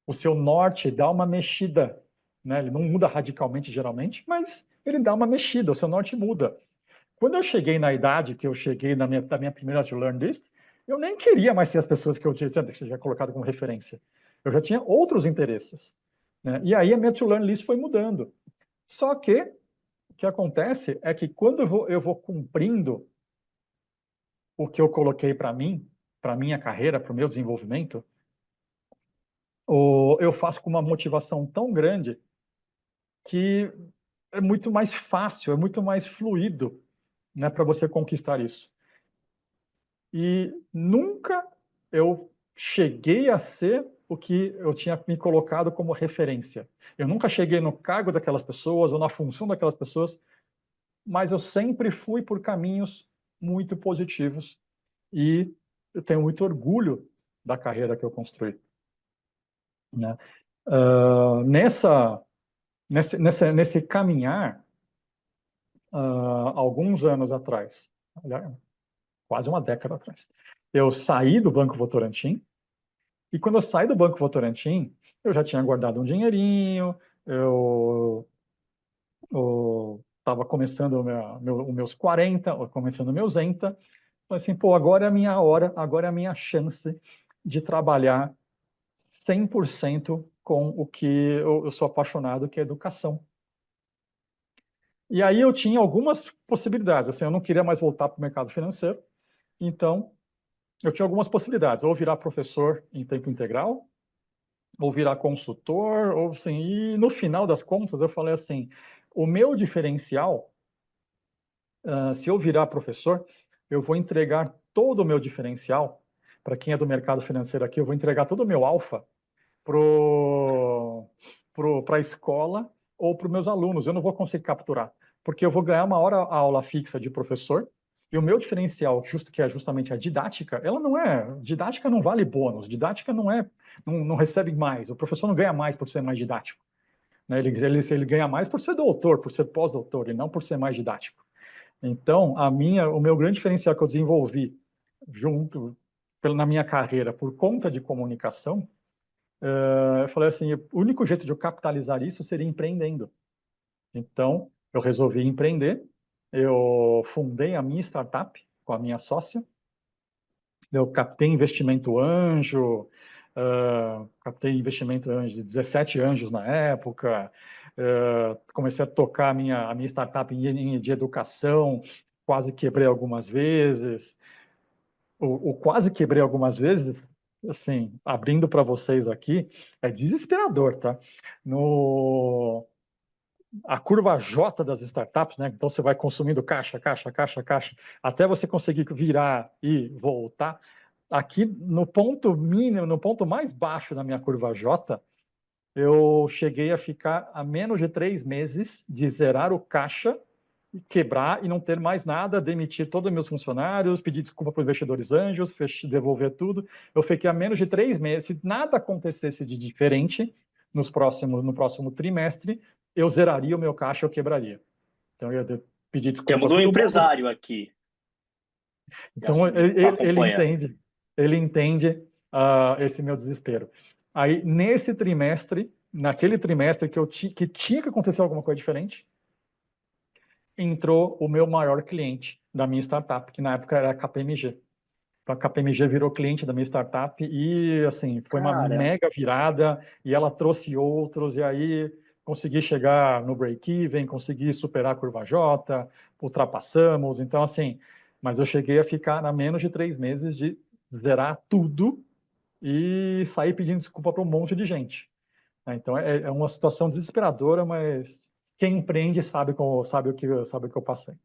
O seu norte dá uma mexida, né? Ele não muda radicalmente, geralmente, mas ele dá uma mexida, o seu norte muda. Quando eu cheguei na idade que eu cheguei da minha primeira to learn list, eu nem queria mais ser as pessoas que eu tinha colocado como referência. Eu já tinha outros interesses, né? E aí a minha to learn list foi mudando. Só que o que acontece é que quando eu vou cumprindo o que eu coloquei para mim, para minha carreira, para o meu desenvolvimento, eu faço com uma motivação tão grande que é muito mais fácil, é muito mais fluido, né, para você conquistar isso. E nunca eu cheguei a ser o que eu tinha me colocado como referência. Eu nunca cheguei no cargo daquelas pessoas ou na função daquelas pessoas, mas eu sempre fui por caminhos muito positivos e eu tenho muito orgulho da carreira que eu construí, né? Nesse caminhar, alguns anos atrás, quase uma década atrás, eu saí do Banco Votorantim. E quando eu saí do Banco Votorantim, eu já tinha guardado um dinheirinho, eu estava começando os meus 40, ou começando o meu Zenta. Falei assim, pô, agora é a minha hora, agora é a minha chance de trabalhar 100% com o que eu sou apaixonado, que é educação. E aí eu tinha algumas possibilidades, assim, eu não queria mais voltar para o mercado financeiro, então eu tinha algumas possibilidades, ou virar professor em tempo integral, ou virar consultor, ou assim, e no final das contas eu falei assim, o meu diferencial, se eu virar professor, eu vou entregar todo o meu diferencial, para quem é do mercado financeiro aqui, eu vou entregar todo o meu alfa para a escola ou para os meus alunos, eu não vou conseguir capturar, porque eu vou ganhar uma hora a aula fixa de professor, e o meu diferencial, que é justamente a didática, didática não vale bônus, didática não recebe mais, o professor não ganha mais por ser mais didático, né? Ele ganha mais por ser doutor, por ser pós-doutor, e não por ser mais didático. Então, o meu grande diferencial que eu desenvolvi na minha carreira por conta de comunicação, eu falei assim, o único jeito de eu capitalizar isso seria empreendendo. Então, eu resolvi empreender, eu fundei a minha startup com a minha sócia, eu captei investimento anjo, captei investimento anjo de 17 anjos na época, comecei a tocar a minha startup de educação, quase quebrei algumas vezes. O quase quebrei algumas vezes, assim, abrindo para vocês aqui, é desesperador, tá? A curva J das startups, né? Então você vai consumindo caixa, caixa, caixa, caixa, até você conseguir virar e voltar. Aqui no ponto mínimo, no ponto mais baixo da minha curva J, eu cheguei a ficar a menos de 3 meses de zerar o caixa, quebrar e não ter mais nada, demitir todos os meus funcionários, pedir desculpa para os investidores anjos, devolver tudo. Eu fiquei a menos de 3 meses. Se nada acontecesse de diferente no próximo trimestre, eu zeraria o meu caixa, eu quebraria. Então eu ia pedir desculpa Temos para um todo mundo. empresário aqui. Já Então, está acompanhando. ele entende esse meu desespero. Aí, naquele trimestre que tinha que acontecer alguma coisa diferente, entrou o meu maior cliente da minha startup, que na época era a KPMG. A KPMG virou cliente da minha startup e, assim, foi uma Cara, mega virada e ela trouxe outros e aí consegui chegar no break-even, consegui superar a curva J, ultrapassamos. Então, assim, mas eu cheguei a ficar a menos de 3 meses de zerar tudo e sair pedindo desculpa para um monte de gente. Então, é uma situação desesperadora, mas quem empreende sabe o que eu passei.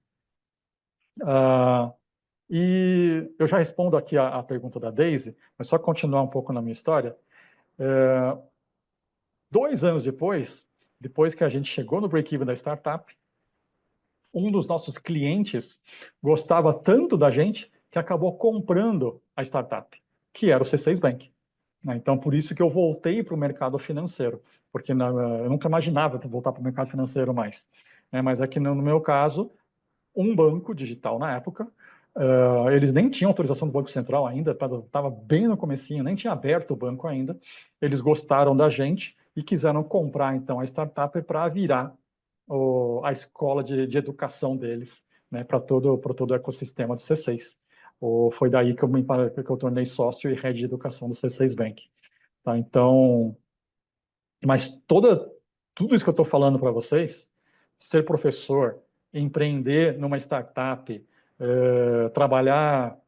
E eu já respondo aqui a pergunta da Daisy, mas só continuar um pouco na minha história. 2 anos depois que a gente chegou no break-even da startup, um dos nossos clientes gostava tanto da gente que acabou comprando a startup, que era o C6 Bank. Então, por isso que eu voltei para o mercado financeiro, porque eu nunca imaginava voltar para o mercado financeiro mais. Mas é que no meu caso, um banco digital na época. Eles nem tinham autorização do Banco Central ainda, estava bem no comecinho, nem tinha aberto o banco ainda. Eles gostaram da gente e quiseram comprar então a startup para virar a escola de educação deles, né, para todo o ecossistema do C6. Foi daí que eu tornei sócio e head de educação do C6 Bank. Tá? Então, mas tudo isso que eu estou falando para vocês, ser professor, empreender numa startup, trabalhar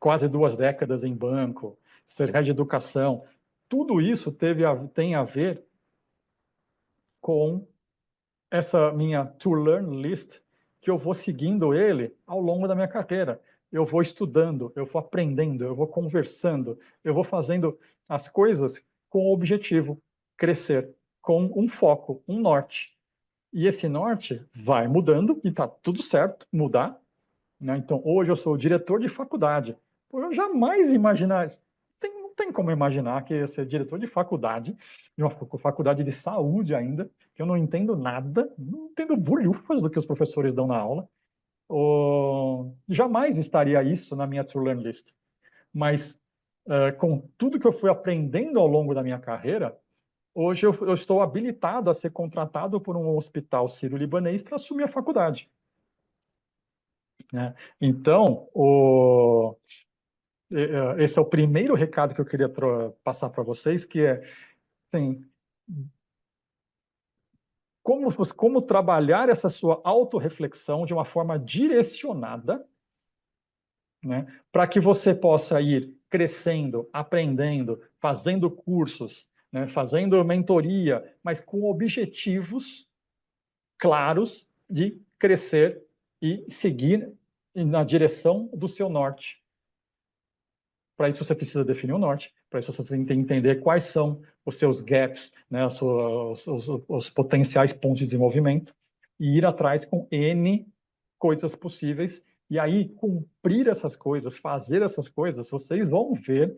quase 2 décadas em banco, ser head de educação, tudo isso tem a ver com essa minha to learn list, que eu vou seguindo ele ao longo da minha carreira. Eu vou estudando, eu vou aprendendo, eu vou conversando, eu vou fazendo as coisas com o objetivo crescer, com um foco, um norte. E esse norte vai mudando e está tudo certo mudar, né? Então, hoje eu sou diretor de faculdade. Eu jamais imaginar, não tem como imaginar que eu ia ser diretor de faculdade, de uma faculdade de saúde ainda, que eu não entendo nada, não entendo bolhufas do que os professores dão na aula. Jamais estaria isso na minha to learn list. Mas com tudo que eu fui aprendendo ao longo da minha carreira, hoje eu estou habilitado a ser contratado por um hospital sírio-libanês para assumir a faculdade, né? Então, esse é o primeiro recado que eu queria passar para vocês, que é, assim, como trabalhar essa sua autorreflexão de uma forma direcionada, né, para que você possa ir crescendo, aprendendo, fazendo cursos, né, fazendo mentoria, mas com objetivos claros de crescer e seguir na direção do seu norte. Para isso você precisa definir o norte, para isso você tem que entender quais são os seus gaps, né, os potenciais pontos de desenvolvimento, e ir atrás com N coisas possíveis, e aí cumprir essas coisas, fazer essas coisas, vocês vão ver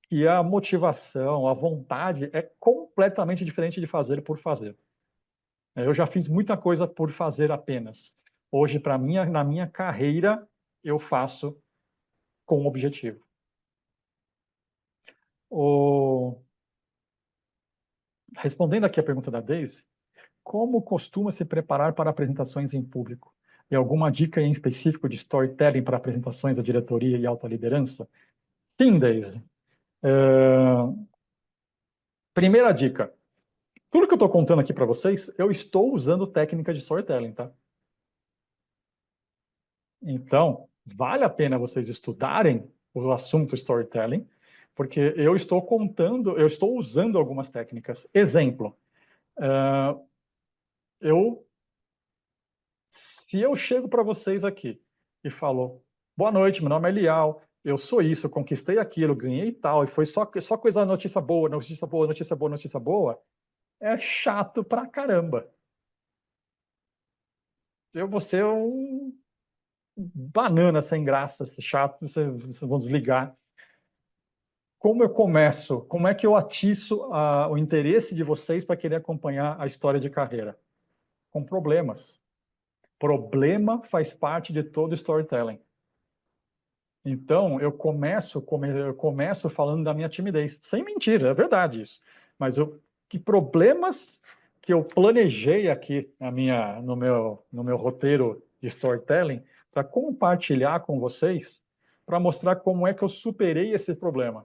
que a motivação, a vontade é completamente diferente de fazer por fazer. Eu já fiz muita coisa por fazer apenas. Hoje, na minha carreira, eu faço com objetivo. Respondendo aqui a pergunta da Daisy, como costuma se preparar para apresentações em público? E alguma dica em específico de storytelling para apresentações da diretoria e alta liderança? Sim, Daisy. Primeira dica. Tudo que eu estou contando aqui para vocês, eu estou usando técnica de storytelling, tá? Então, vale a pena vocês estudarem o assunto storytelling, porque eu estou usando algumas técnicas. Exemplo, se eu chego para vocês aqui e falo, boa noite, meu nome é Lial, eu sou isso, eu conquistei aquilo, ganhei tal, e foi só coisa, notícia boa, notícia boa, notícia boa, notícia boa, é chato pra caramba. Eu vou ser um banana sem graça, chato, vocês vão desligar. Como eu começo? Como é que eu atiço o interesse de vocês para querer acompanhar a história de carreira? Com problemas. Problema faz parte de todo storytelling. Então, eu começo falando da minha timidez. Sem mentira, é verdade isso. Mas que problemas que eu planejei aqui no meu roteiro de storytelling para compartilhar com vocês, para mostrar como é que eu superei esse problema.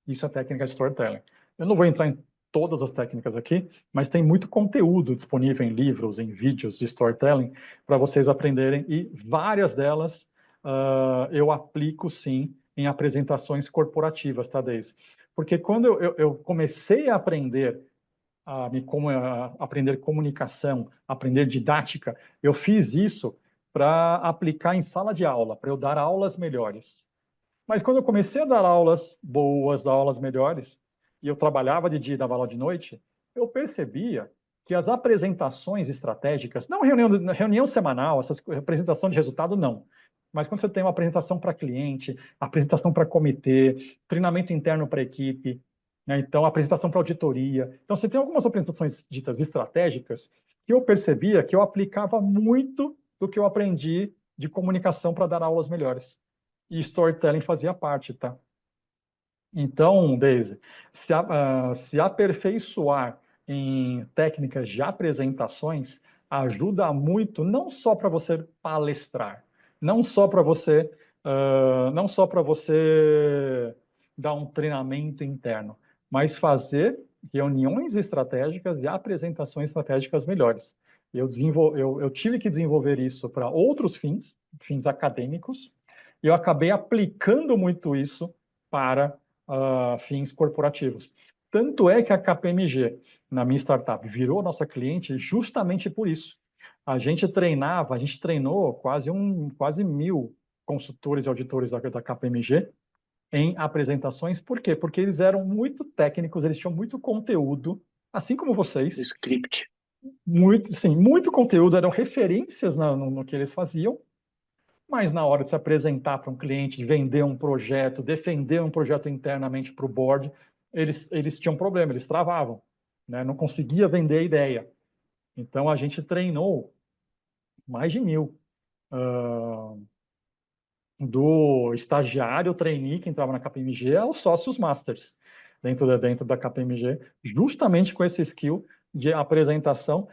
Isso é técnica de storytelling. Eu não vou entrar em todas as técnicas aqui, mas tem muito conteúdo disponível em livros, em vídeos de storytelling para vocês aprenderem, e várias delas eu aplico sim em apresentações corporativas, tá, Deise? Porque quando eu comecei a aprender aprender comunicação, aprender didática, eu fiz isso para aplicar em sala de aula, para eu dar aulas melhores. Mas quando eu comecei a dar aulas boas, dar aulas melhores, e eu trabalhava de dia e dava aula de noite, eu percebia que as apresentações estratégicas, não reunião semanal, apresentação de resultado, não. Mas quando você tem uma apresentação para cliente, apresentação para comitê, treinamento interno para equipe, né? Então, apresentação para auditoria. Então, você tem algumas apresentações ditas estratégicas que eu percebia que eu aplicava muito do que eu aprendi de comunicação para dar aulas melhores. E storytelling fazia parte, tá? Então, Daisy, se aperfeiçoar em técnicas de apresentações ajuda muito, não só para você palestrar, não só para você dar um treinamento interno, mas fazer reuniões estratégicas e apresentações estratégicas melhores. Eu tive que desenvolver isso para outros fins acadêmicos, e eu acabei aplicando muito isso para fins corporativos. Tanto é que a KPMG, na minha startup, virou nossa cliente justamente por isso. A gente treinou quase 1.000 consultores e auditores da KPMG em apresentações. Por quê? Porque eles eram muito técnicos, eles tinham muito conteúdo, assim como vocês. Script. Muito, sim, muito conteúdo, eram referências no que eles faziam, mas na hora de se apresentar para um cliente, vender um projeto, defender um projeto internamente para o board, eles tinham problema, eles travavam, né? Não conseguia vender a ideia. Então, a gente treinou mais de 1.000. Do estagiário, trainee, que entrava na KPMG, aos sócios masters dentro da KPMG, justamente com esse skill de apresentação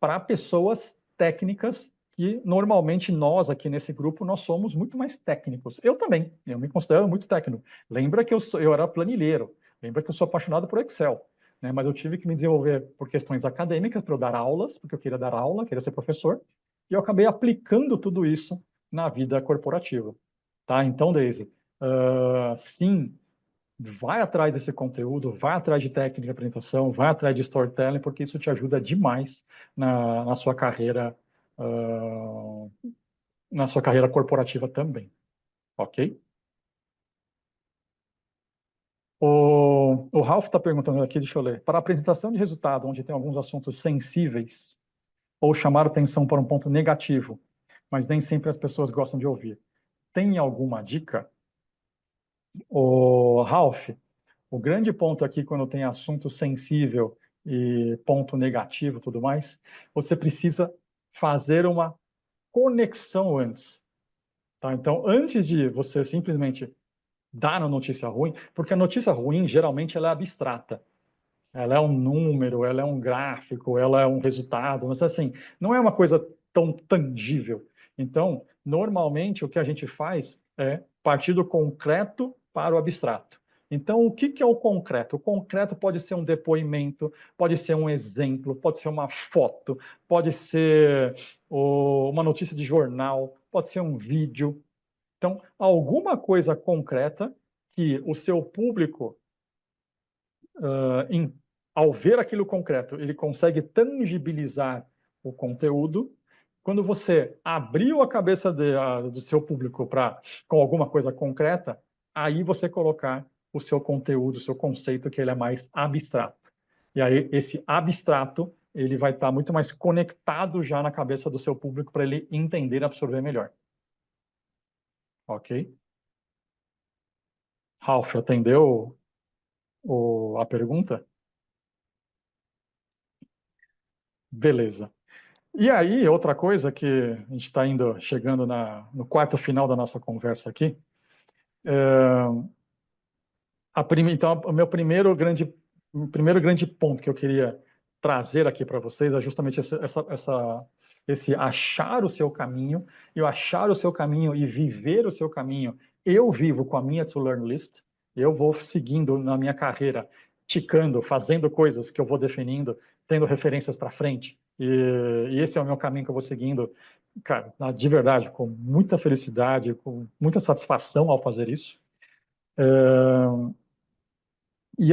para pessoas técnicas, que normalmente nós aqui nesse grupo, nós somos muito mais técnicos. Eu também, eu me considero muito técnico. Lembra que eu era planilheiro, lembra que eu sou apaixonado por Excel, né? Mas eu tive que me desenvolver por questões acadêmicas, para eu dar aulas, porque eu queria dar aula, queria ser professor, e eu acabei aplicando tudo isso na vida corporativa. Tá? Então, Daisy, sim, vai atrás desse conteúdo, vai atrás de técnica de apresentação, vai atrás de storytelling, porque isso te ajuda demais na sua carreira, na sua carreira corporativa também, ok? O Ralph está perguntando aqui, deixa eu ler. Para a apresentação de resultado, onde tem alguns assuntos sensíveis, ou chamar atenção para um ponto negativo, mas nem sempre as pessoas gostam de ouvir, tem alguma dica? O Ralph, o grande ponto aqui, quando tem assunto sensível e ponto negativo e tudo mais, você precisa fazer uma conexão antes. Tá? Então, antes de você simplesmente dar a notícia ruim, porque a notícia ruim, geralmente, ela é abstrata. Ela é um número, ela é um gráfico, ela é um resultado, mas assim, não é uma coisa tão tangível. Então, normalmente, o que a gente faz é partir do concreto para o abstrato. Então, o que é o concreto? O concreto pode ser um depoimento, pode ser um exemplo, pode ser uma foto, pode ser uma notícia de jornal, pode ser um vídeo. Então, alguma coisa concreta que o seu público ao ver aquilo concreto, ele consegue tangibilizar o conteúdo. Quando você abriu a cabeça do seu público com alguma coisa concreta, aí você colocar o seu conteúdo, o seu conceito, que ele é mais abstrato. E aí, esse abstrato, ele vai estar muito mais conectado já na cabeça do seu público para ele entender e absorver melhor. Ok? Ralph, atendeu a pergunta? Beleza. E aí, outra coisa que a gente está chegando no quarto final da nossa conversa aqui, então, o primeiro grande ponto que eu queria trazer aqui para vocês é justamente esse achar o seu caminho, e o achar o seu caminho e viver o seu caminho. Eu vivo com a minha to-learn list, eu vou seguindo na minha carreira, ticando, fazendo coisas que eu vou definindo, tendo referências para frente, e esse é o meu caminho que eu vou seguindo, cara, de verdade, com muita felicidade, com muita satisfação ao fazer isso.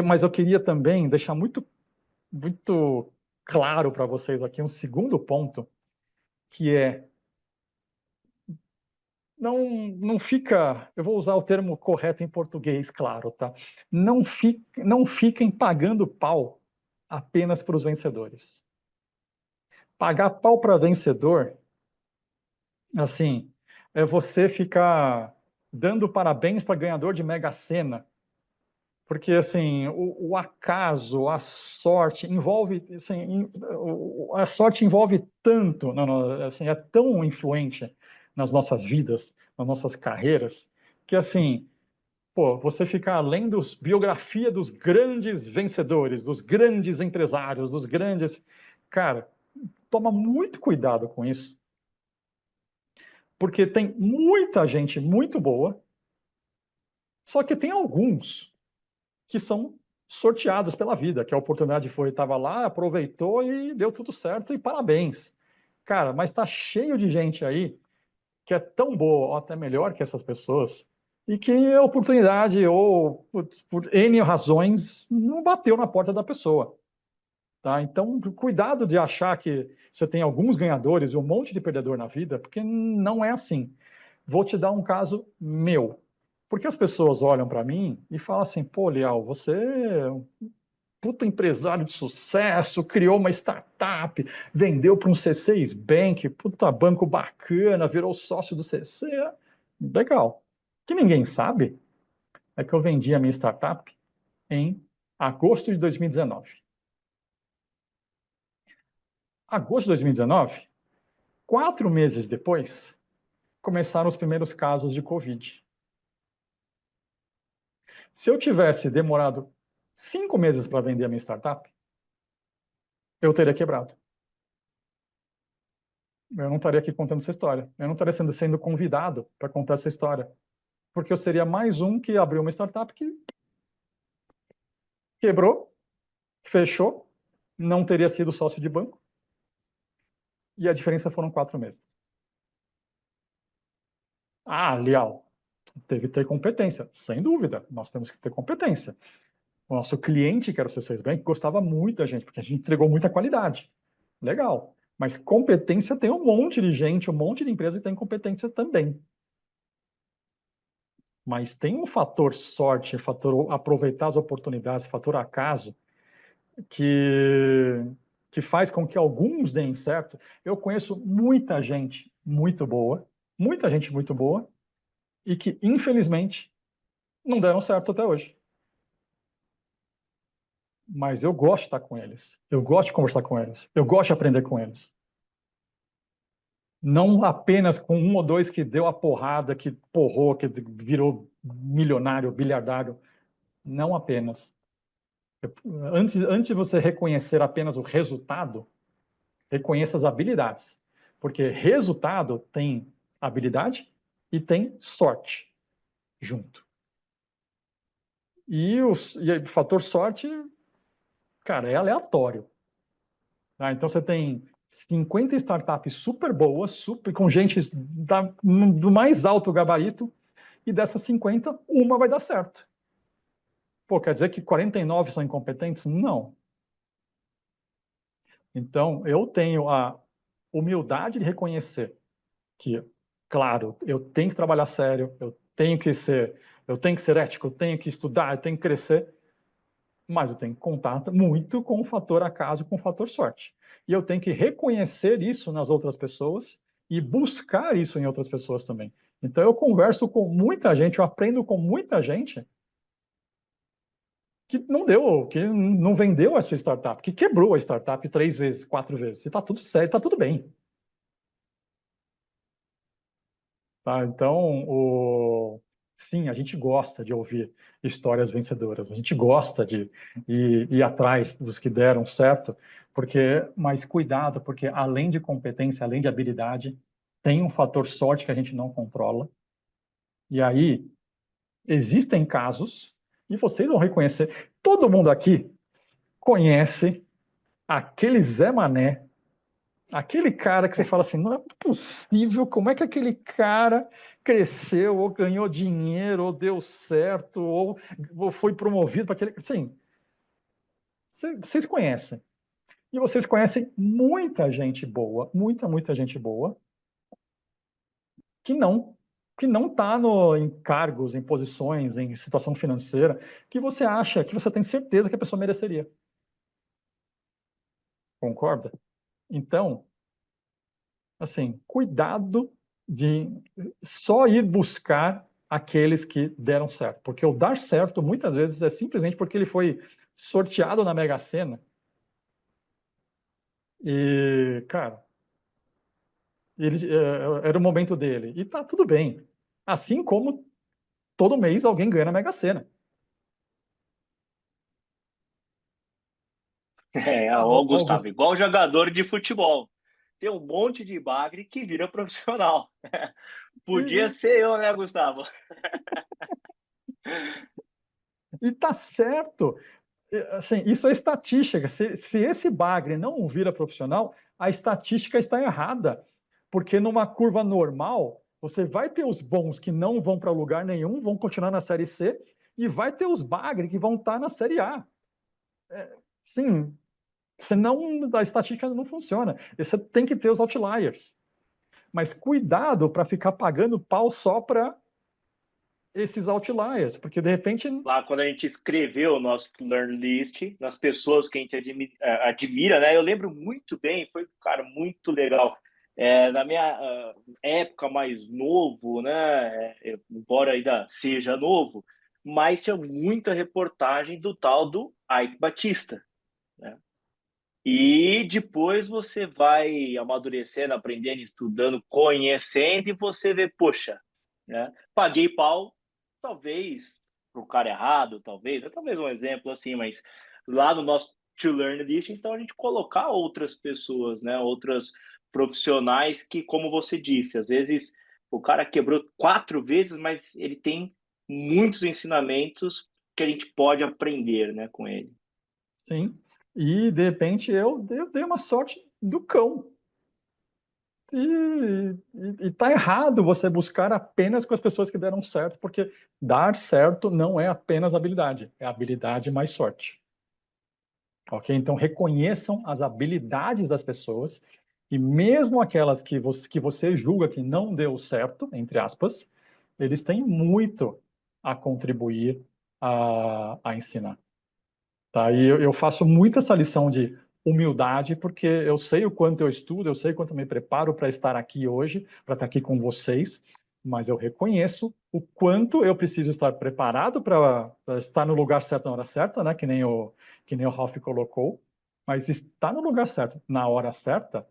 Mas eu queria também deixar muito claro para vocês aqui um segundo ponto, que é não fica, eu vou usar o termo correto em português, claro, tá? Não fiquem pagando pau apenas para os vencedores. Pagar pau para vencedor, assim, é você ficar dando parabéns para ganhador de Mega Sena. Porque, assim, o acaso, a sorte envolve, assim, a sorte envolve tanto, assim, é tão influente nas nossas vidas, nas nossas carreiras, que, assim, pô, você ficar além dos biografia dos grandes vencedores, dos grandes empresários, dos grandes... Cara, toma muito cuidado com isso, porque tem muita gente muito boa, só que tem alguns que são sorteados pela vida, que a oportunidade estava lá, aproveitou e deu tudo certo, e parabéns. Cara, mas está cheio de gente aí que é tão boa, ou até melhor que essas pessoas, e que a oportunidade, ou por N razões, não bateu na porta da pessoa. Tá? Então, cuidado de achar que você tem alguns ganhadores e um monte de perdedor na vida, porque não é assim. Vou te dar um caso meu. Porque as pessoas olham para mim e falam assim: pô, Leal, você é um puta empresário de sucesso, criou uma startup, vendeu para um C6 Bank, puta banco bacana, virou sócio do CC. Legal. O que ninguém sabe é que eu vendi a minha startup em agosto de 2019. Agosto de 2019, 4 meses depois, começaram os primeiros casos de Covid. Se eu tivesse demorado 5 meses para vender a minha startup, eu teria quebrado. Eu não estaria aqui contando essa história. Eu não estaria sendo convidado para contar essa história. Porque eu seria mais um que abriu uma startup que quebrou, fechou, não teria sido sócio de banco, e a diferença foram 4 meses. Ah, Leal, teve que ter competência. Sem dúvida, nós temos que ter competência. O nosso cliente, que era o C6 Bank, gostava muito da gente, porque a gente entregou muita qualidade. Legal. Mas competência tem um monte de gente, um monte de empresa que tem competência também. Mas tem um fator sorte, fator aproveitar as oportunidades, fator acaso, que, que faz com que alguns deem certo. Eu conheço muita gente muito boa, e que, infelizmente, não deram certo até hoje. Mas eu gosto de estar com eles. Eu gosto de conversar com eles. Eu gosto de aprender com eles. Não apenas com um ou dois que deu a porrada, que porrou, que virou milionário, bilhardário. Não apenas. Antes de você reconhecer apenas o resultado, reconheça as habilidades. Porque resultado tem habilidade e tem sorte junto. E o fator sorte, cara, é aleatório. Tá? Então você tem 50 startups super boas, super, com gente do mais alto gabarito, e dessas 50, uma vai dar certo. Pô, quer dizer que 49 são incompetentes? Não. Então, eu tenho a humildade de reconhecer que, claro, eu tenho que trabalhar sério, eu tenho que ser ético, eu tenho que estudar, eu tenho que crescer, mas eu tenho que contar muito com o fator acaso, com o fator sorte. E eu tenho que reconhecer isso nas outras pessoas e buscar isso em outras pessoas também. Então eu converso com muita gente, eu aprendo com muita gente que não deu, que não vendeu a sua startup, que quebrou a startup 3 vezes, 4 vezes. E tá tudo certo, tá tudo bem. Tá? Então, sim, a gente gosta de ouvir histórias vencedoras, a gente gosta de ir atrás dos que deram certo, mas cuidado, porque além de competência, além de habilidade, tem um fator sorte que a gente não controla. E aí, existem casos, e vocês vão reconhecer, todo mundo aqui conhece aquele Zé Mané, aquele cara que você fala assim, não é possível, como é que aquele cara cresceu, ou ganhou dinheiro, ou deu certo, ou foi promovido para aquele... Sim, vocês conhecem. E vocês conhecem muita gente boa, muita gente boa, que não está em cargos, em posições, em situação financeira, que você acha, que você tem certeza que a pessoa mereceria. Concorda? Então, assim, cuidado de só ir buscar aqueles que deram certo, porque o dar certo muitas vezes é simplesmente porque ele foi sorteado na Mega Sena e, cara, era o momento dele e tá tudo bem. Assim como todo mês alguém ganha na Mega Sena. É, ó, Gustavo, Augusto. igual jogador de futebol. Tem um monte de bagre que vira profissional. Podia E, ser eu, né, Gustavo? e tá certo. Assim, isso é estatística. Se esse bagre não vira profissional, a estatística está errada. Porque numa curva normal, você vai ter os bons que não vão para lugar nenhum, vão continuar na Série C, e vai ter os bagre que vão estar na Série A. Sim, senão a estatística não funciona. Você tem que ter os outliers. Mas cuidado para ficar pagando pau só para esses outliers, porque de repente. Lá quando a gente escreveu o nosso learn list, nas pessoas que a gente admira, né? Eu lembro muito bem, foi, cara, muito legal. Na minha época mais novo, né? Embora ainda seja novo, mas tinha muita reportagem do tal do Ike Batista, né? E depois você vai amadurecendo, aprendendo, estudando, conhecendo, e você vê, poxa, né? Paguei pau, talvez para o cara errado, talvez um exemplo assim, mas lá no nosso To Learn List, então a gente colocar outras pessoas, né? Outras profissionais que, como você disse, às vezes o cara quebrou 4 vezes, mas ele tem muitos ensinamentos que a gente pode aprender, né, com ele. Sim. E de repente eu dei uma sorte do cão. E tá errado você buscar apenas com as pessoas que deram certo, porque dar certo não é apenas habilidade, é habilidade mais sorte. Ok? Então reconheçam as habilidades das pessoas e mesmo aquelas que você julga que não deu certo, entre aspas, eles têm muito a contribuir a ensinar. Tá? E eu faço muito essa lição de humildade, porque eu sei o quanto eu estudo, eu sei o quanto eu me preparo para estar aqui hoje, para estar aqui com vocês, mas eu reconheço o quanto eu preciso estar preparado para estar no lugar certo na hora certa, né? Que nem o Ralph colocou, mas estar no lugar certo na hora certa,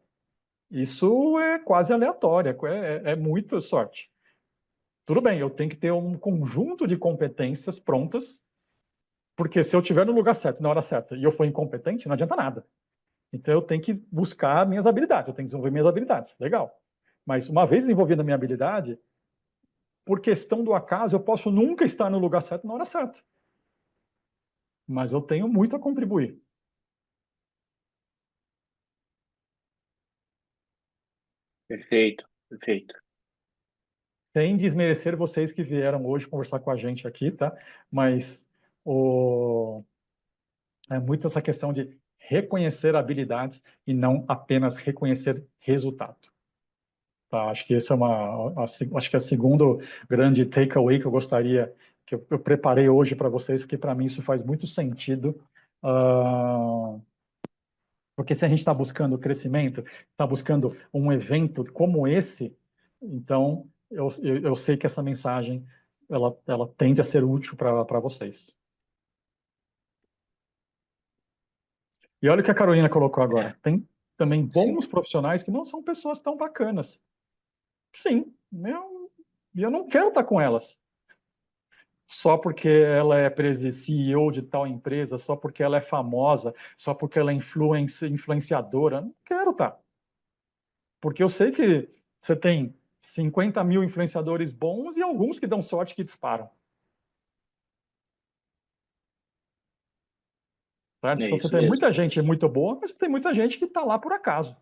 isso é quase aleatório, é muito sorte. Tudo bem, eu tenho que ter um conjunto de competências prontas porque se eu estiver no lugar certo, na hora certa, e eu for incompetente, não adianta nada. Então eu tenho que buscar minhas habilidades, eu tenho que desenvolver minhas habilidades. Legal. Mas uma vez desenvolvida a minha habilidade, por questão do acaso, eu posso nunca estar no lugar certo na hora certa. Mas eu tenho muito a contribuir. Perfeito, perfeito. Sem desmerecer vocês que vieram hoje conversar com a gente aqui, tá? Mas o... é muito essa questão de reconhecer habilidades e não apenas reconhecer resultado. Tá, acho que esse é acho que é o segundo grande takeaway que eu gostaria, que eu preparei hoje para vocês, porque para mim isso faz muito sentido. ah, Porque se a gente está buscando crescimento, está buscando um evento como esse, então eu sei que essa mensagem ela tende a ser útil para vocês. E olha o que a Carolina colocou agora. É, Tem também sim. bons profissionais que não são pessoas tão bacanas. Sim, eu não quero estar com elas. Só porque ela é CEO de tal empresa, só porque ela é famosa, só porque ela é influenciadora. Não quero estar. Porque eu sei que você tem 50 mil influenciadores bons e alguns que dão sorte que disparam. Certo? É Então você isso tem mesmo. muita gente muito boa, mas você tem muita gente que está lá por acaso.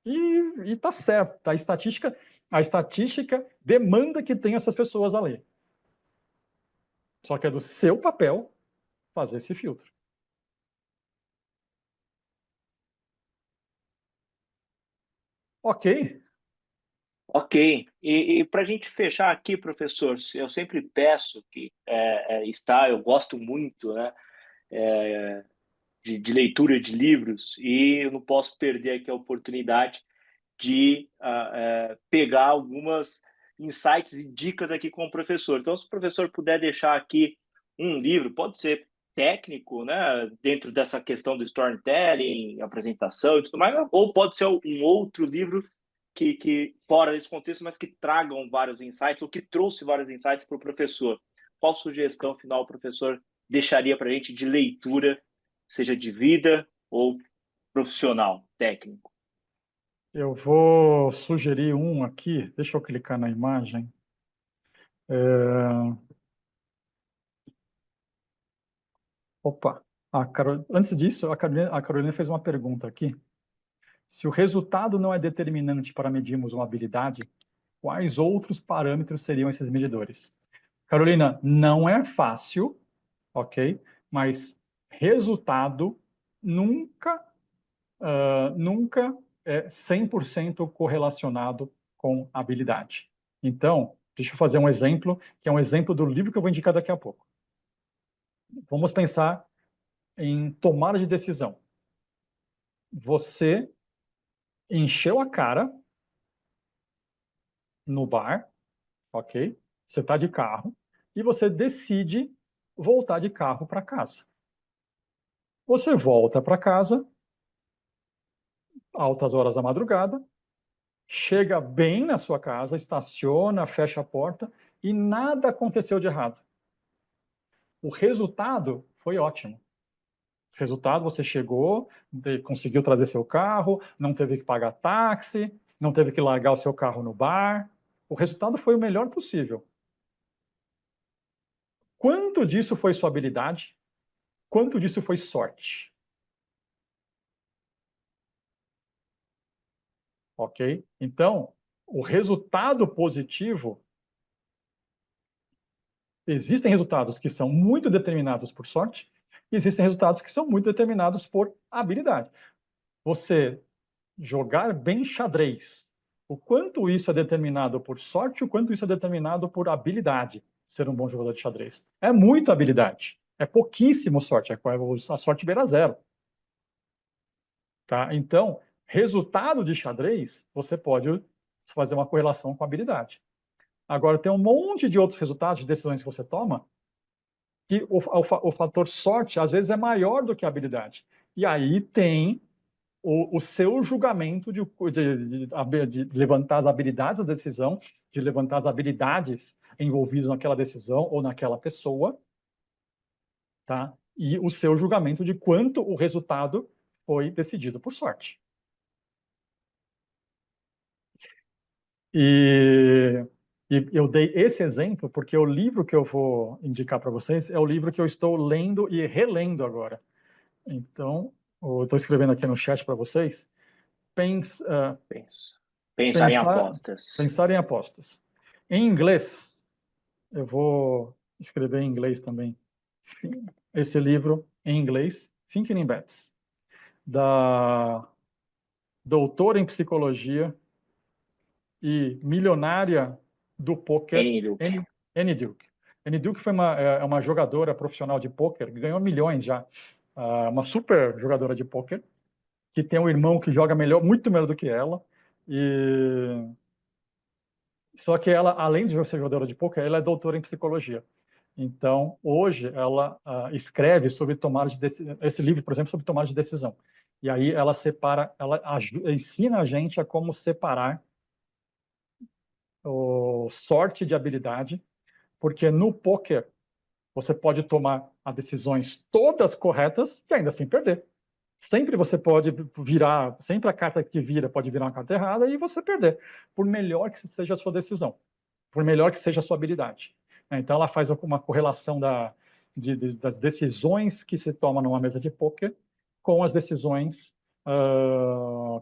E tá certo. Tá? A estatística demanda que tenha essas pessoas ali. Só que é do seu papel fazer esse filtro. Ok, Ok. E para a gente fechar aqui, professor, eu sempre peço que eu gosto muito, né, de leitura de livros e eu não posso perder aqui a oportunidade de pegar algumas insights e dicas aqui com o professor. Então, se o professor puder deixar aqui um livro, pode ser técnico, né, dentro dessa questão do storytelling, apresentação e tudo mais, ou pode ser um outro livro que fora desse contexto, mas que tragam vários insights ou que trouxe vários insights para o professor. Qual sugestão final o professor deixaria para a gente de leitura, seja de vida ou profissional, técnico? eu vou sugerir um aqui. Deixa eu clicar na imagem. É, Opa, antes disso, a Carolina fez uma pergunta aqui. Se o resultado não é determinante para medirmos uma habilidade, quais outros parâmetros seriam esses medidores? Carolina, não é fácil, ok? Mas resultado nunca, nunca é 100% correlacionado com habilidade. Então, deixa eu fazer um exemplo, que é um exemplo do livro que eu vou indicar daqui a pouco. Vamos pensar em tomada de decisão. Você encheu a cara no bar, ok? Você está de carro e você decide voltar de carro para casa. Você volta para casa, altas horas da madrugada, chega bem na sua casa, estaciona, fecha a porta e nada aconteceu de errado. O resultado foi ótimo. Resultado, você chegou, conseguiu trazer seu carro, não teve que pagar táxi, não teve que largar o seu carro no bar. O resultado foi o melhor possível. Quanto disso foi sua habilidade? Quanto disso foi sorte? Ok? Então, o resultado positivo, existem resultados que são muito determinados por sorte, e existem resultados que são muito determinados por habilidade. Você jogar bem xadrez, o quanto isso é determinado por sorte, o quanto isso é determinado por habilidade, ser um bom jogador de xadrez. É muito habilidade, é pouquíssimo sorte, a sorte beira zero. Tá? Então, resultado de xadrez, você pode fazer uma correlação com a habilidade. Agora, tem um monte de outros resultados de decisões que você toma que o fator sorte, às vezes, é maior do que a habilidade. E aí tem o seu julgamento de levantar as habilidades da decisão, de levantar as habilidades envolvidas naquela decisão ou naquela pessoa, tá? E o seu julgamento de quanto o resultado foi decidido por sorte. E, e eu dei esse exemplo porque o livro que eu vou indicar para vocês é o livro que eu estou lendo e relendo agora. Então, eu estou escrevendo aqui no chat para vocês. Pensa, Pensar em pensar, apostas. pensar em apostas. Em inglês, eu vou escrever em inglês também. Esse livro em inglês, Thinking in Bets, da doutora em psicologia e milionária do poker, N. Luke. Annie Duke. Annie Duke foi uma jogadora profissional de poker, ganhou milhões já. Uma super jogadora de poker, que tem um irmão que joga melhor, muito melhor do que ela. E só que ela, além de ser jogadora de poker, ela é doutora em psicologia. Então, hoje, ela escreve sobre tomada de decisão, esse livro, por exemplo, sobre tomada de decisão. E aí ela separa, ensina a gente a como separar sorte de habilidade, porque no poker você pode tomar as decisões todas corretas e ainda assim perder. Sempre você pode virar, sempre a carta que vira pode virar uma carta errada e você perder, por melhor que seja a sua decisão, por melhor que seja a sua habilidade. Então ela faz uma correlação das decisões que se toma numa mesa de poker com as decisões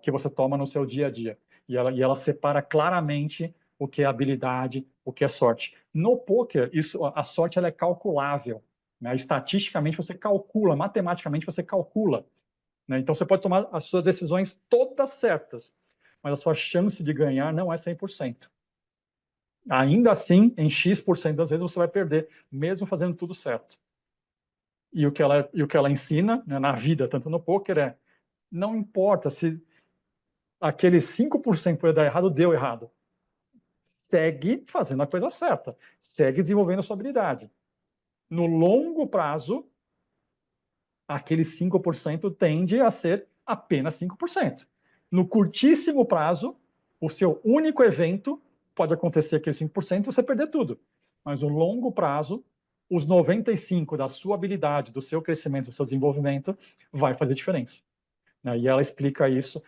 que você toma no seu dia a dia. E ela separa claramente o que é habilidade, o que é sorte. No poker, a sorte ela é calculável. Né? Estatisticamente você calcula, matematicamente você calcula. Né? Então você pode tomar as suas decisões todas certas, mas a sua chance de ganhar não é 100%. Ainda assim, em X% das vezes você vai perder, mesmo fazendo tudo certo. E o que ela ensina, né, na vida, tanto no poker, não importa se aquele 5% que vai dar errado, deu errado. Segue fazendo a coisa certa. Segue desenvolvendo a sua habilidade. No longo prazo, aquele 5% tende a ser apenas 5%. No curtíssimo prazo, o seu único evento pode acontecer aquele 5% e você perder tudo. Mas no longo prazo, os 95% da sua habilidade, do seu crescimento, do seu desenvolvimento, vai fazer diferença. E ela explica isso.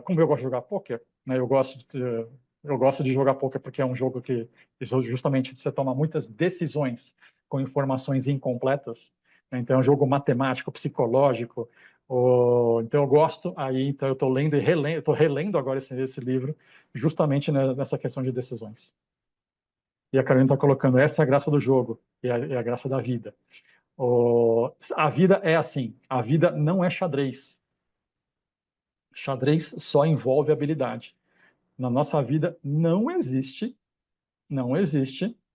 Como eu gosto de jogar poker, né, eu gosto de jogar poker porque é um jogo que justamente você toma muitas decisões com informações incompletas. Né, então é um jogo matemático, psicológico. Então eu gosto. Então eu estou lendo e relendo, estou relendo agora esse livro justamente nessa questão de decisões. E a Carolina está colocando, essa é a graça do jogo, é a graça da vida. A vida é assim, a vida não é xadrez. Xadrez só envolve habilidade. Na nossa vida não existe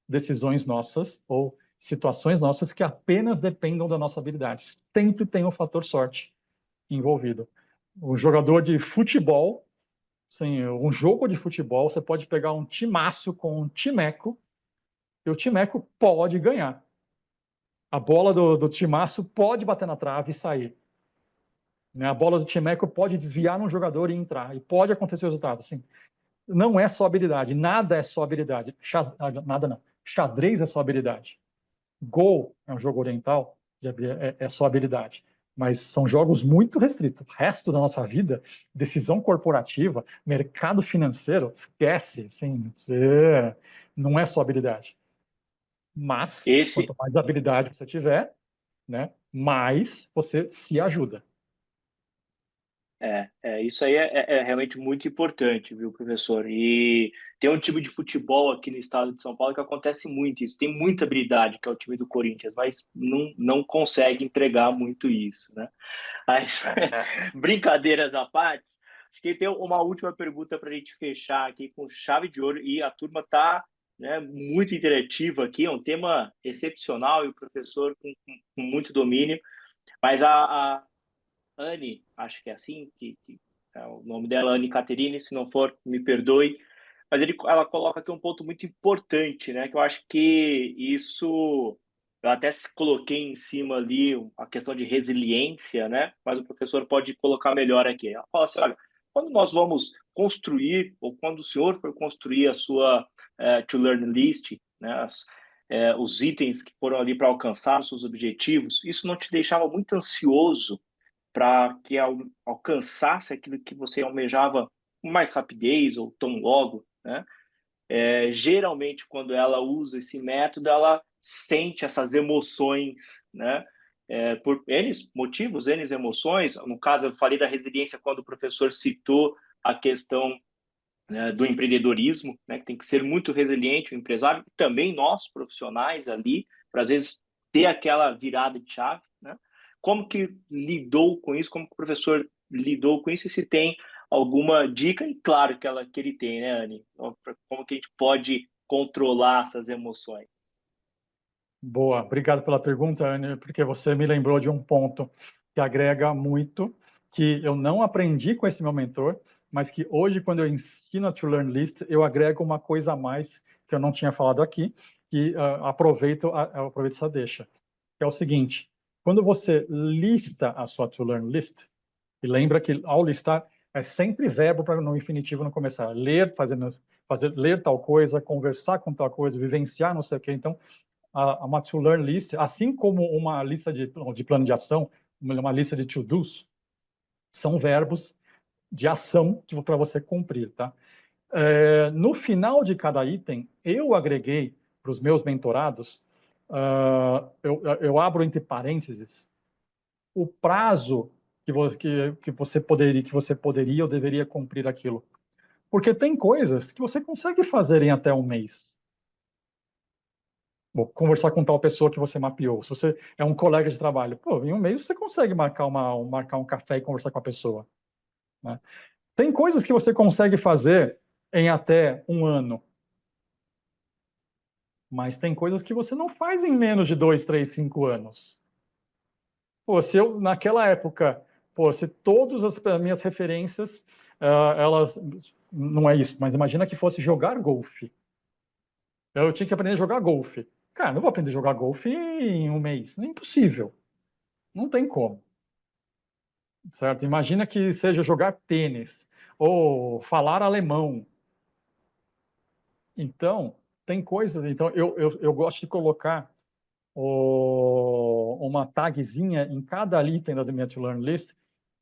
decisões nossas ou situações nossas que apenas dependam da nossa habilidade. Sempre tem o fator sorte envolvido. O jogador de futebol, sim, um jogo de futebol, você pode pegar um timaço com um timeco e o timeco pode ganhar. A bola do timaço pode bater na trave e sair. Né? A bola do timeco pode desviar num jogador e entrar. E pode acontecer o resultado. Assim, não é só habilidade. Nada é só habilidade. Nada não. Xadrez é só habilidade. Go é um jogo oriental, é só habilidade. Mas são jogos muito restritos. O resto da nossa vida, decisão corporativa, mercado financeiro, esquece. Assim, não é só habilidade. Mas, Esse, quanto mais habilidade você tiver, né, mais você se ajuda. Isso aí é realmente muito importante, viu, professor? E tem um time de futebol aqui no estado de São Paulo que acontece muito isso. Tem muita habilidade, que é o time do Corinthians, mas não consegue entregar muito isso, né? Mas, brincadeiras à parte, acho que tem uma última pergunta para a gente fechar aqui com chave de ouro. E a turma está, né, muito interativa aqui, é um tema excepcional e o professor com muito domínio. Mas a Anne, acho que é assim, que é o nome dela, Anne Caterine, se não for, me perdoe, mas ela coloca aqui um ponto muito importante, né? Que eu acho que isso, eu até coloquei em cima ali a questão de resiliência, né? Mas o professor pode colocar melhor aqui. Ela fala assim, olha, quando nós vamos construir, ou quando o senhor for construir a sua to-learn list, né? Os itens que foram ali para alcançar os seus objetivos, isso não te deixava muito ansioso para que alcançasse aquilo que você almejava com mais rapidez ou tão logo, né? Geralmente, quando ela usa esse método, ela sente essas emoções, né? Por N motivos, N emoções. No caso, eu falei da resiliência quando o professor citou a questão, né, do empreendedorismo, né, que tem que ser muito resiliente o empresário, e também nós, profissionais ali, para às vezes ter aquela virada de chave, né? Como que lidou com isso? Como que o professor lidou com isso? E se tem alguma dica? E claro que ele tem, né, Anne? Como que a gente pode controlar essas emoções? Boa, obrigado pela pergunta, Anne, porque você me lembrou de um ponto que agrega muito, que eu não aprendi com esse meu mentor, mas que hoje, quando eu ensino a To Learn List, eu agrego uma coisa a mais que eu não tinha falado aqui, que aproveito essa deixa, que é o seguinte: quando você lista a sua to-learn list, e lembra que ao listar é sempre verbo para no infinitivo não começar. Ler, ler tal coisa, conversar com tal coisa, vivenciar não sei o quê. Então, uma to-learn list, assim como uma lista de plano de ação, uma lista de to-dos, são verbos de ação para você cumprir, tá? No final de cada item, eu agreguei para os meus mentorados, eu abro entre parênteses o prazo que você poderia ou deveria cumprir aquilo. Porque tem coisas que você consegue fazer em até um mês. Vou conversar com tal pessoa que você mapeou. Se você é um colega de trabalho, pô, em um mês você consegue marcar um café e conversar com a pessoa, né? Tem coisas que você consegue fazer em até um ano, mas tem coisas que você não faz em menos de 2, 3, 5 anos. Pô, se eu, naquela época, pô, se todas as minhas referências, elas, não é isso, mas imagina que fosse jogar golfe. Eu tinha que aprender a jogar golfe. Cara, não vou aprender a jogar golfe em um mês. É impossível. Não tem como. Certo? Imagina que seja jogar tênis ou falar alemão. Então, tem coisas. Então, eu gosto de colocar uma tagzinha em cada item da minha to learn list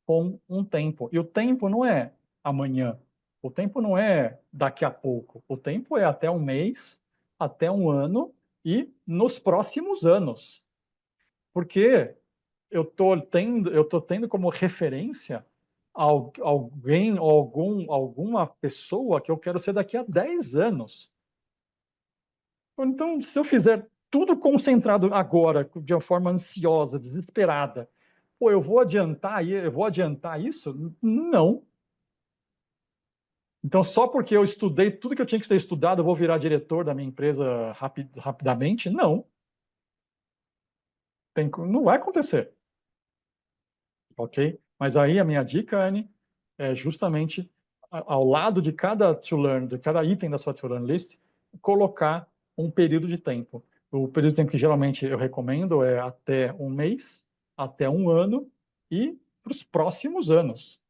com um tempo. E o tempo não é amanhã. O tempo não é daqui a pouco. O tempo é até um mês, até um ano e nos próximos anos. Porque eu tô tendo como referência alguém, alguma pessoa que eu quero ser daqui a 10 anos. Então, se eu fizer tudo concentrado agora, de uma forma ansiosa, desesperada, pô, eu vou adiantar isso? Não. Então, só porque eu estudei tudo que eu tinha que ter estudado, eu vou virar diretor da minha empresa rapidamente? Não. Não vai acontecer. Ok? Mas aí a minha dica, Anne, é justamente ao lado de cada to learn, de cada item da sua to learn list, colocar um período de tempo. O período de tempo que geralmente eu recomendo é até um mês, até um ano e para os próximos anos.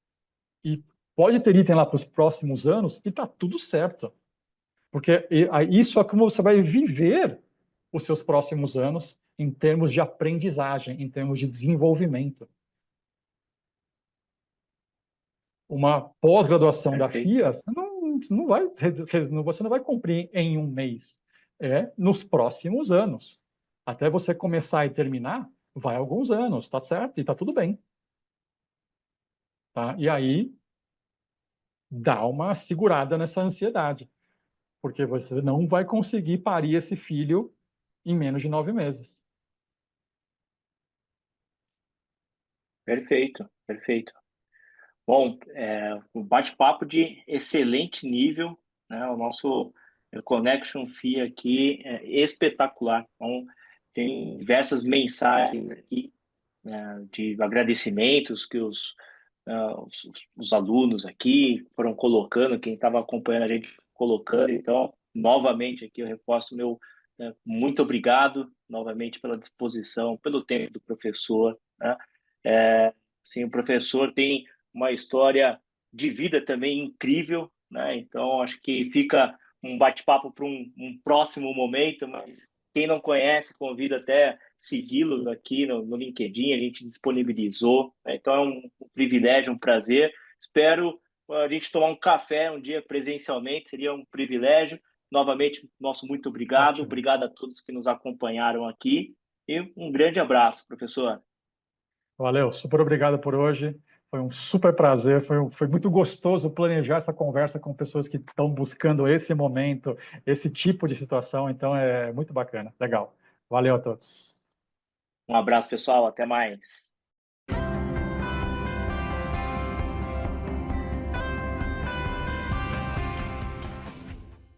E pode ter item lá para os próximos anos e está tudo certo. Porque isso é como você vai viver os seus próximos anos em termos de aprendizagem, em termos de desenvolvimento. Uma pós-graduação da Perfeito. FIA, você não vai cumprir em um mês. É nos próximos anos. Até você começar e terminar, vai alguns anos, tá certo? E tá tudo bem. Tá? E aí, dá uma segurada nessa ansiedade, porque você não vai conseguir parir esse filho em menos de 9 meses. Perfeito, perfeito. Bom, um bate-papo de excelente nível, né? O nosso Connection FIA aqui é espetacular. Então, tem diversas mensagens aqui, né, de agradecimentos que os alunos aqui foram colocando, quem estava acompanhando a gente colocando. Então, novamente aqui eu reforço meu muito obrigado novamente pela disposição, pelo tempo do professor, né? Sim, o professor tem uma história de vida também incrível, né? Então, acho que fica um bate-papo para um próximo momento, mas quem não conhece, convido até segui-lo aqui no LinkedIn, a gente disponibilizou, né? Então é um privilégio, um prazer. Espero a gente tomar um café um dia presencialmente, seria um privilégio. Novamente, nosso muito obrigado. Ótimo. Obrigado a todos que nos acompanharam aqui e um grande abraço, professor. Valeu, super obrigado por hoje. Foi um super prazer, foi muito gostoso planejar essa conversa com pessoas que estão buscando esse momento, esse tipo de situação, então é muito bacana, legal. Valeu a todos. Um abraço, pessoal. Até mais.